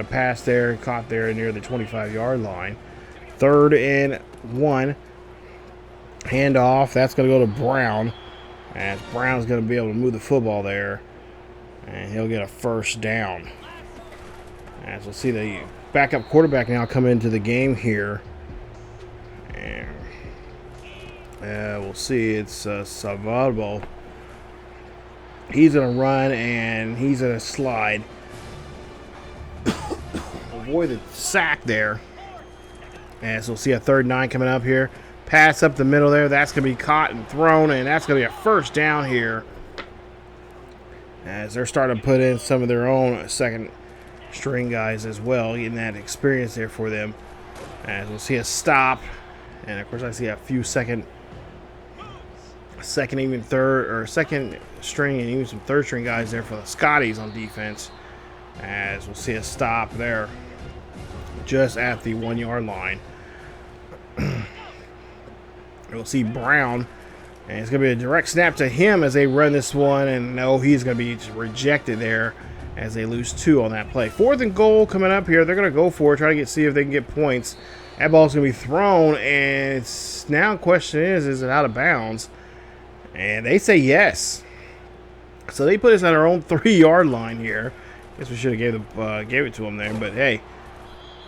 a pass there, caught there near the 25-yard line. 3rd and 1. Handoff. That's going to go to Brown, as Brown's going to be able to move the football there, and he'll get a 1st down. As we'll see the backup quarterback now come into the game here. And we'll see, it's Salvador. He's going to run, and he's going to slide. Avoid the sack there. As we'll see a 3rd and 9 coming up here. Pass up the middle there. That's going to be caught and thrown, and that's going to be a 1st down here. As they're starting to put in some of their own second string guys as well, getting that experience there for them. As we'll see a stop, and of course I see a few second even third or second string and even some 3rd string guys there for the Scotties on defense. As we'll see a stop there just at the 1-yard line. We'll see Brown, and it's going to be a direct snap to him as they run this one, and no, he's going to be rejected there as they lose 2 on that play. 4th and goal coming up here. They're going to go for it, try to see if they can get points. That ball's going to be thrown, and it's now the question is it out of bounds? And they say yes. So they put us on our own 3-yard line here. Guess we should have gave it to them there, but hey,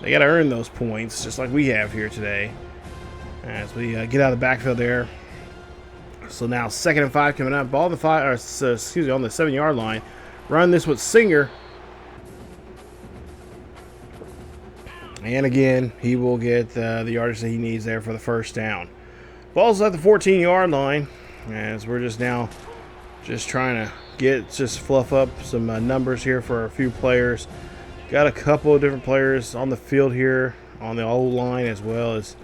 they got to earn those points just like we have here today. As we get out of the backfield there. So now 2nd and 5 coming up. Ball on the 5, or on the 7-yard line. Run this with Singer. And again, he will get the yardage that he needs there for the 1st down. Ball's at the 14-yard line. As we're just now trying to fluff up some numbers here for a few players. Got a couple of different players on the field here. on the old line, as well as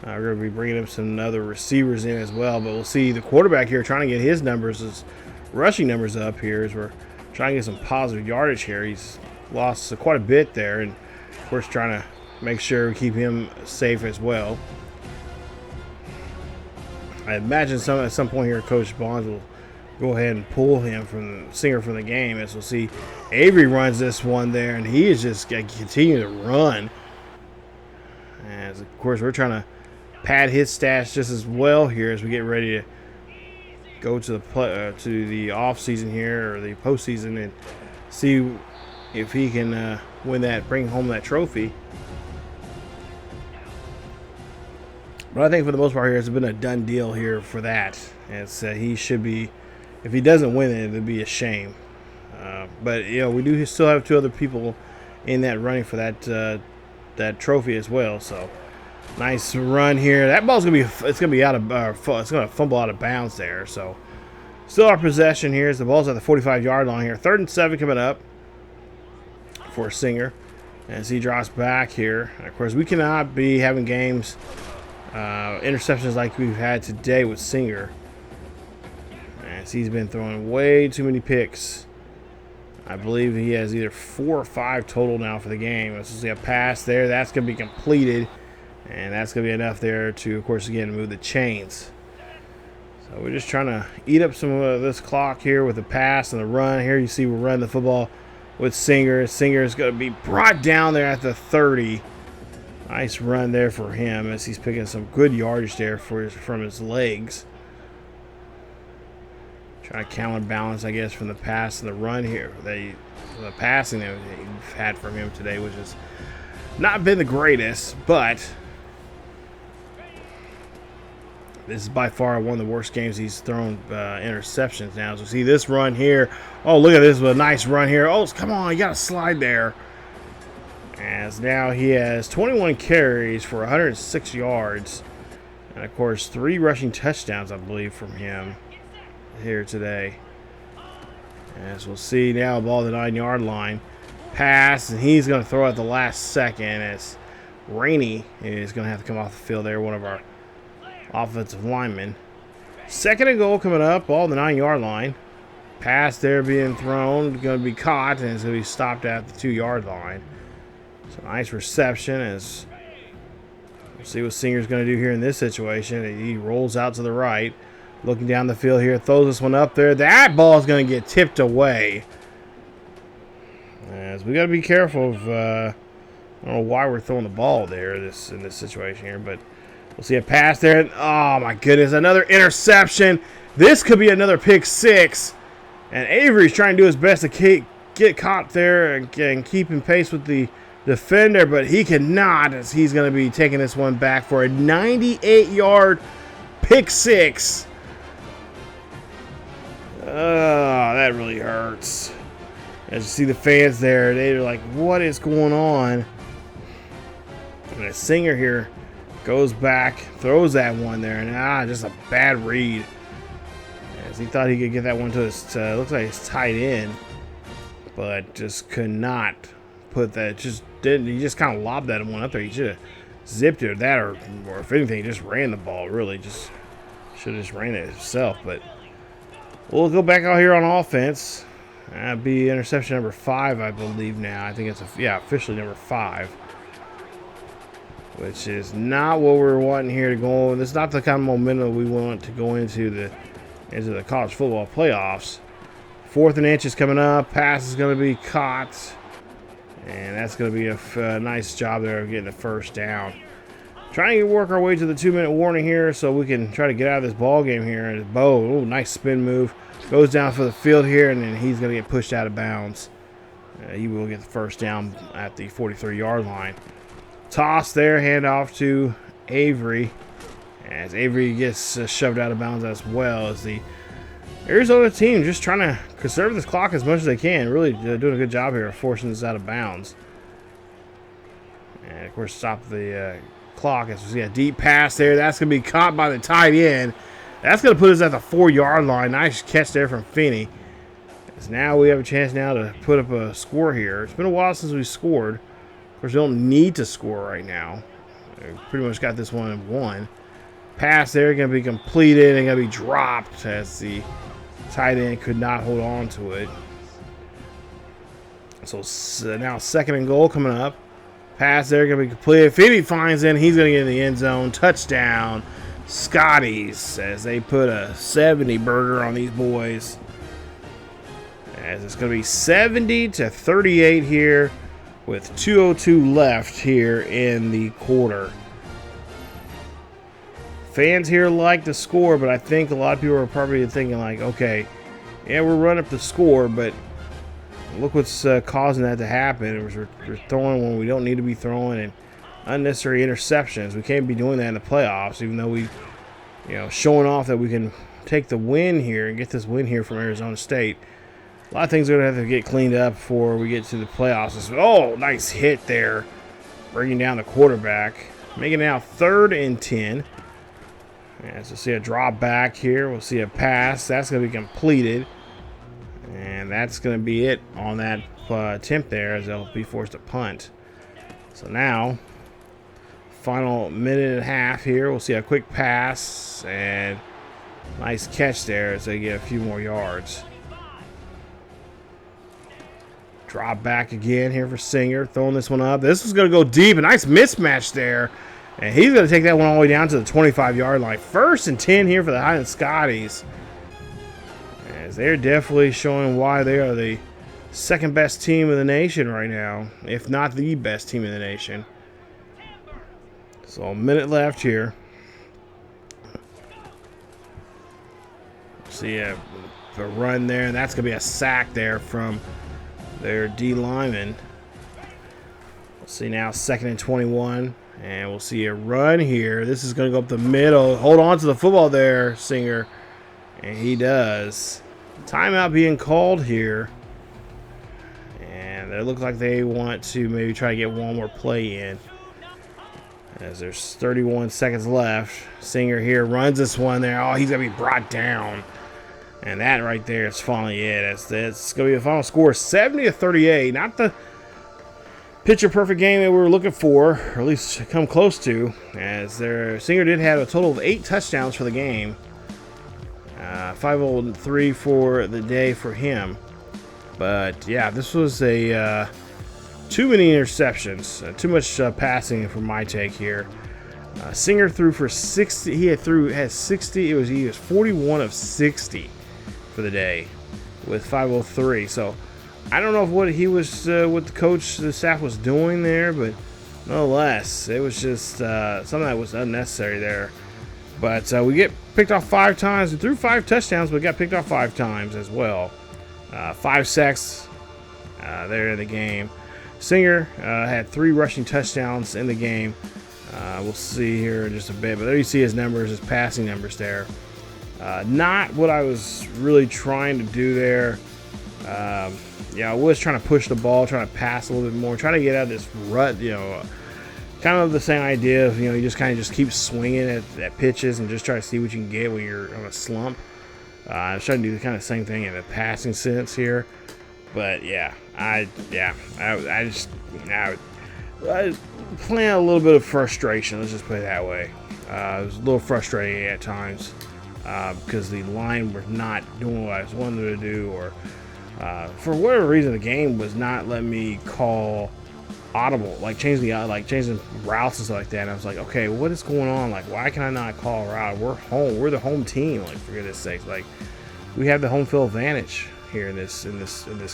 we're going to be bringing up some other receivers in as well. But we'll see the quarterback here trying to get his numbers, his rushing numbers up here, as we're trying to get some positive yardage here. He's lost quite a bit there, and of course trying to make sure we keep him safe as well. I imagine at some point here, Coach Bonds will go ahead and pull him from Singer from the game, as we'll see Avery runs this one there, and he is just going to continue to run. As of course we're trying to pad his stats just as well here as we get ready to go to the off season here, or the postseason, and see if he can win that, bring home that trophy. But I think for the most part here, it's been a done deal here for that. It's he should be, if he doesn't win it, it'd be a shame. But you know, we do still have 2 other people in that running for that trophy as well. So nice run here. That ball's gonna out of it's gonna fumble out of bounds there. So still our possession here as the ball's at the 45-yard line here. 3rd and 7 coming up for Singer as he drops back here. And of course, we cannot be having games interceptions like we've had today with Singer, as he's been throwing way too many picks. I believe he has either 4 or 5 total now for the game. Let's see a pass there. That's going to be completed, and that's going to be enough there to, of course, again, move the chains. So we're just trying to eat up some of this clock here with the pass and the run. Here you see we're running the football with Singer. Singer is going to be brought down there at the 30. Nice run there for him, as he's picking some good yardage there from his legs. Trying to counterbalance, I guess, from the pass and the run here. The passing that we've had from him today, which has not been the greatest, but this is by far one of the worst games he's thrown interceptions now. So see this run here. Oh, look at this, a nice run here. Oh, come on, you got to slide there. As now he has 21 carries for 106 yards. And, of course, 3 rushing touchdowns, I believe, from him here today. As we'll see now, ball at the 9-yard line. Pass, and he's going to throw at the last second, as Rainey is going to have to come off the field there, one of our offensive linemen. 2nd and goal coming up, ball at the 9-yard line. Pass there being thrown, going to be caught, and it's going to be stopped at the 2-yard line. So nice reception, as we'll see what Singer's going to do here in this situation. He rolls out to the right, looking down the field here, throws this one up there. That ball is going to get tipped away. As we got to be careful of, I don't know why we're throwing the ball there in this situation here, but we'll see a pass there. Oh my goodness, another interception. This could be another pick 6, and Avery's trying to do his best to get caught there and keep in pace with the defender, but he cannot, as he's going to be taking this one back for a 98-yard pick 6. That really hurts. As you see the fans there, they're like, what is going on? And the Singer here goes back, throws that one there, and just a bad read. As he thought he could get that one to his, looks like his tight end, but just could not put that, just didn't. He just kind of lobbed that one up there. He should have zipped it, or that, or if anything, just ran the ball. Really, just should have just ran it himself. But we'll go back out here on offense. That'd be interception number 5, I believe now. I think it's officially number 5, which is not what we're wanting here to go. This is not the kind of momentum we want to go into the college football playoffs. 4th and inches coming up. Pass is going to be caught. And that's going to be a nice job there of getting the first down. Trying to work our way to the 2-minute warning here so we can try to get out of this ball game here. And Bo, nice spin move. Goes down for the field here, and then he's going to get pushed out of bounds. He will get the first down at the 43-yard line. Toss there, hand off to Avery. As Avery gets shoved out of bounds as well, as the Arizona team just trying to conserve this clock as much as they can. Really doing a good job here of forcing this out of bounds. And, of course, stop the clock as we see a deep pass there. That's going to be caught by the tight end. That's going to put us at the 4-yard line. Nice catch there from Finney. As now we have a chance now to put up a score here. It's been a while since we scored. Of course, we don't need to score right now. We pretty much got this one in one. Pass there going to be completed and going to be dropped as the tight end could not hold on to it. So now 2nd and goal coming up. Pass there going to be completed. If he finds it, he's going to get in the end zone. Touchdown, Scotties, as they put a 70 burger on these boys. As it's going to be 70-38 here with 2:02 left here in the quarter. Fans here like the score, but I think a lot of people are probably thinking like, okay, yeah, we're running up the score, but look what's causing that to happen. We're throwing when we don't need to be throwing, and unnecessary interceptions. We can't be doing that in the playoffs, even though we, showing off that we can take the win here and get this win here from Arizona State. A lot of things are going to have to get cleaned up before we get to the playoffs. Oh, nice hit there, bringing down the quarterback, making it now 3rd and 10. As we'll see a drop back here, we'll see a pass. That's going to be completed. And that's going to be it on that attempt there, as they'll be forced to punt. So now, final minute and a half here. We'll see a quick pass and nice catch there as they get a few more yards. Drop back again here for Singer, throwing this one up. This is going to go deep. A nice mismatch there. And he's going to take that one all the way down to the 25-yard line. 1st and 10 here for the Highland Scotties. As they're definitely showing why they are the 2nd best team in the nation right now, if not the best team in the nation. So a minute left here. See a run there, and that's going to be a sack there from their D lineman. We'll see now 2nd and 21. And we'll see a run here. This is going to go up the middle. Hold on to the football there, Singer. And he does. Timeout being called here. And it looks like they want to maybe try to get one more play in. As there's 31 seconds left. Singer here runs this one there. Oh, he's going to be brought down. And that right there is finally it. It's going to be the final score, 70-38. Not the picture perfect game that we were looking for, or at least come close to, as their Singer did have a total of 8 touchdowns for the game. 503 for the day for him. But yeah, this was a too many interceptions, too much passing for my take here. Singer threw for 60. He had 60. He was 41 of 60 for the day with 503. So I don't know if what he was, what the staff was doing there, but nonetheless, it was just something that was unnecessary there. But we get picked off 5 times. We threw 5 touchdowns, but got picked off 5 times as well. 5 sacks there in the game. Singer had 3 rushing touchdowns in the game. We'll see here in just a bit, but there you see his numbers, his passing numbers there. Not what I was really trying to do there. Yeah, I was trying to push the ball, trying to pass a little bit more, trying to get out of this rut, kind of the same idea of, you just kind of just keep swinging at pitches and just try to see what you can get when you're on a slump. I was trying to do the kind of same thing in a passing sense here. But yeah, I was playing a little bit of frustration, let's just put it that way. It was a little frustrating at times because the line was not doing what I was wanting to do, or for whatever reason the game was not letting me call audible, like changing routes and stuff like that. And I was like, okay, what is going on? Like, why can I not call a route? We're home. We're the home team. Like, for goodness sakes, like we have the home field advantage here in this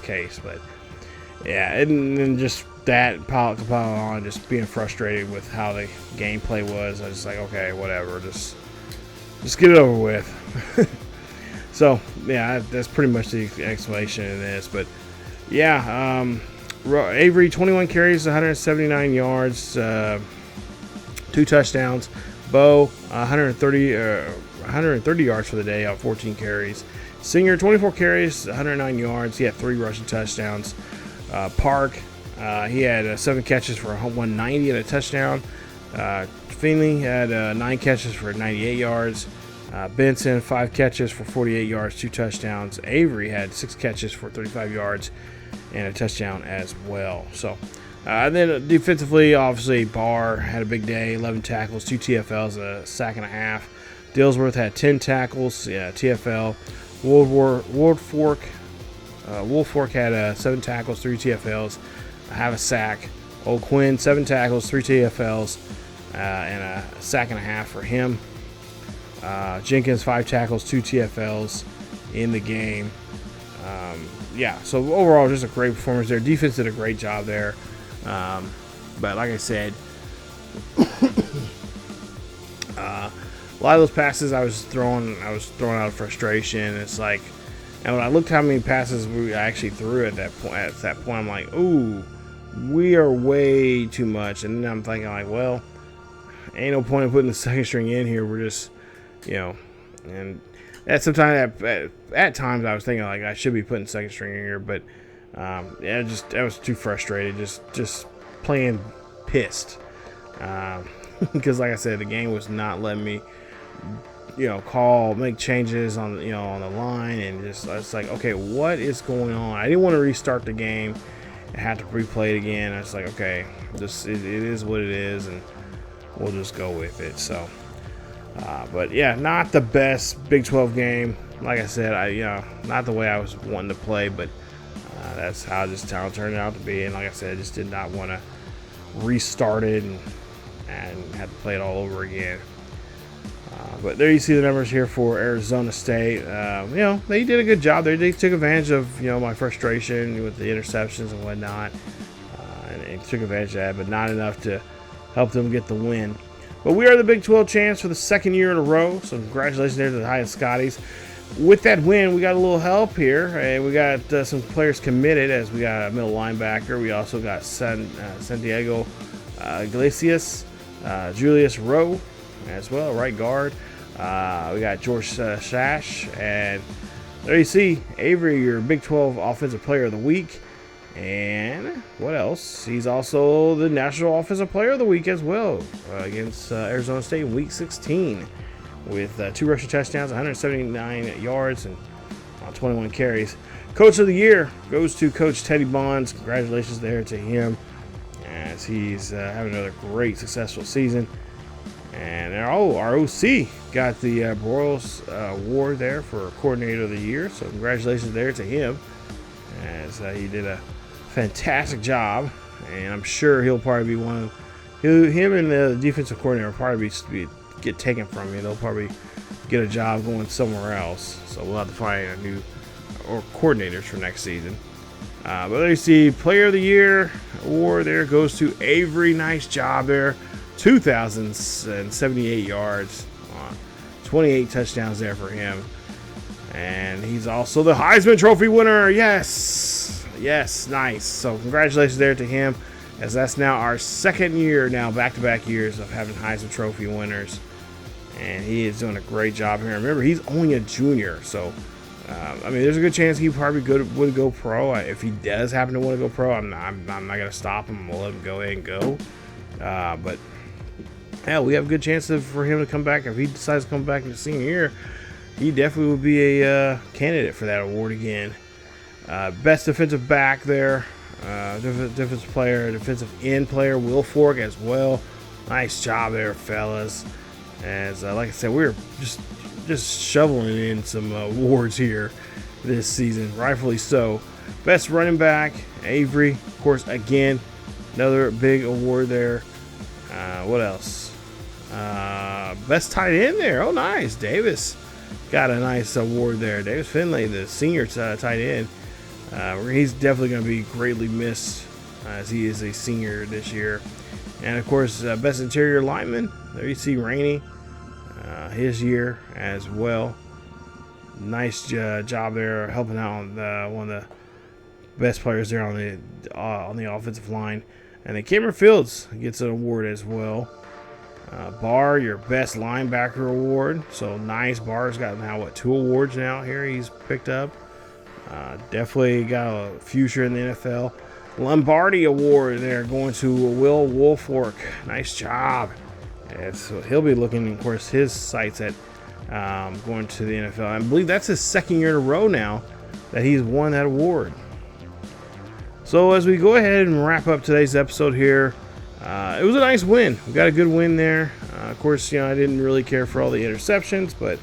case. But yeah, and just that pile on, just being frustrated with how the gameplay was. I was just like, okay, whatever, just get it over with. So yeah, that's pretty much the explanation of this. But yeah, Avery 21 carries, 179 yards, 2 touchdowns. Bo 130 yards for the day on 14 carries. Singer 24 carries, 109 yards. He had 3 rushing touchdowns. Park, he had 7 catches for 190 and a touchdown. Finley had 9 catches for 98 yards. Benson 5 catches for 48 yards, 2 touchdowns. Avery had 6 catches for 35 yards and a touchdown as well. So Then defensively, obviously, Barr had a big day, 11 tackles, 2 TFLs, a sack and a half. Dillsworth had 10 tackles, TFL. Woolfork had 7 tackles, 3 TFLs, have a sack. O'Quinn, 7 tackles, 3 TFLs, and a sack and a half for him. Jenkins, 5 tackles, 2 TFLs in the game. So overall, just a great performance there. Defense did a great job there. But like I said, a lot of those passes I was throwing out of frustration. It's like, and when I looked how many passes I actually threw at that point, I'm like, ooh, we are way too much. And then I'm thinking like, well, ain't no point in putting the second string in here. We're just, and at times I was thinking like I should be putting second string in here, but I was too frustrated, just playing pissed, because like I said, the game was not letting me, make changes on the line, and it's like, okay, what is going on? I didn't want to restart the game and have to replay it again. I was like, okay, it is what it is, and we'll just go with it. So, but yeah, not the best Big 12 game. Like I said, not the way I was wanting to play, but that's how this town turned out to be. And like I said, I just did not want to restart it and have to play it all over again. But there you see the numbers here for Arizona State. They did a good job there. They took advantage of my frustration with the interceptions and whatnot, and took advantage of that, but not enough to help them get the win. But we are the Big 12 champs for the second year in a row, so congratulations there to the Highland Scotties. With that win, we got a little help here, and we got some players committed, as we got a middle linebacker. We also got Santiago Iglesias, Julius Rowe as well, right guard. We got George Shash, and there you see Avery, your Big 12 Offensive Player of the Week. And what else? He's also the National Offensive Player of the Week as well, against Arizona State in Week 16 with 2 rushing touchdowns, 179 yards, and 21 carries. Coach of the Year goes to Coach Teddy Bonds. Congratulations there to him, as he's having another great, successful season. And our OC got the Broyles Award there for Coordinator of the Year, so congratulations there to him, as he did a fantastic job. And I'm sure he'll probably be him and the defensive coordinator will probably get taken from you. They'll probably get a job going somewhere else, so we'll have to find a new coordinators for next season. But there you see Player of the Year award there goes to Avery. Nice job there. 2,078 yards, 28 touchdowns there for him. And he's also the Heisman Trophy winner. Yes, nice. So congratulations there to him, as that's now our second year now, back-to-back years of having Heisman Trophy winners. And he is doing a great job here. Remember, he's only a junior, so there's a good chance he probably would go pro. If he does happen to want to go pro, I'm not going to stop him. We'll let him go ahead and go. But yeah, we have a good chance for him to come back. If he decides to come back in the senior year, he definitely would be a candidate for that award again. Best defensive back there, defensive player, defensive end player, Will Fork as well. Nice job there, fellas. As like I said, we're just shoveling in some awards here this season, rightfully so. Best running back, Avery, of course, again, another big award there. What else? Best tight end there. Oh, nice. Davis got a nice award there. Davis Finley, the senior tight end. He's definitely going to be greatly missed, as he is a senior this year. And, of course, best interior lineman. There you see Rainey, his year as well. Nice job there, helping out on one of the best players there on the offensive line. And then Cameron Fields gets an award as well. Barr, your best linebacker award. So nice. Barr's got now 2 awards now here he's picked up. Definitely got a future in the NFL. Lombardi award there going to Will Woolfork. Nice job. And so he'll be looking, of course, his sights at going to the NFL. I believe that's his second year in a row now that he's won that award. So as we go ahead and wrap up today's episode here, it was a nice win. We got a good win there. Of course, you know, I didn't really care for all the interceptions, but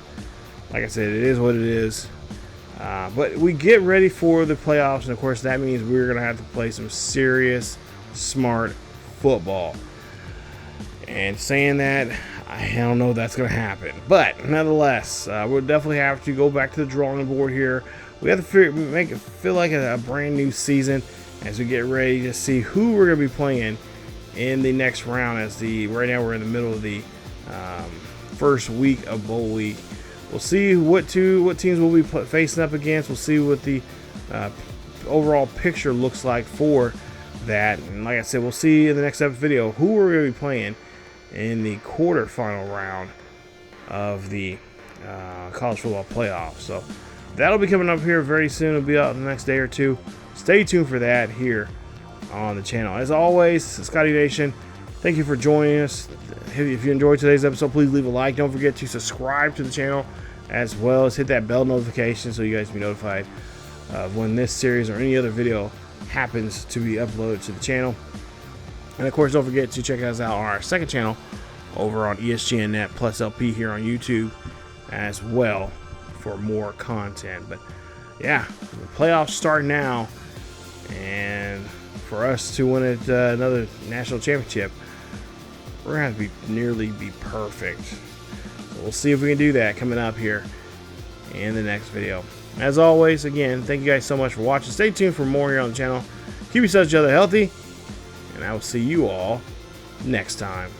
like I said, it is what it is. But we get ready for the playoffs, and of course that means we're going to have to play some serious, smart football. And saying that, I don't know if that's going to happen. But nonetheless, we'll definitely have to go back to the drawing board here. We have to make it feel like a brand new season as we get ready to see who we're going to be playing in the next round. Right now we're in the middle of the first week of bowl week. We'll see what teams we'll be facing up against. We'll see what the overall picture looks like for that. And like I said, we'll see in the next video who we're going to be playing in the quarterfinal round of the college football playoffs. So that'll be coming up here very soon. It'll be out in the next day or two. Stay tuned for that here on the channel. As always, Scotty Nation, thank you for joining us. If you enjoyed today's episode, please leave a like. Don't forget to subscribe to the channel, as well as hit that bell notification so you guys can be notified of when this series or any other video happens to be uploaded to the channel. And of course, don't forget to check us out on our second channel over on ESGNet plus LP here on YouTube as well for more content. But yeah, the playoffs start now, and for us to win another national championship, we're going to have to nearly be perfect. So we'll see if we can do that coming up here in the next video. As always, again, thank you guys so much for watching. Stay tuned for more here on the channel. Keep yourselves each other healthy, and I will see you all next time.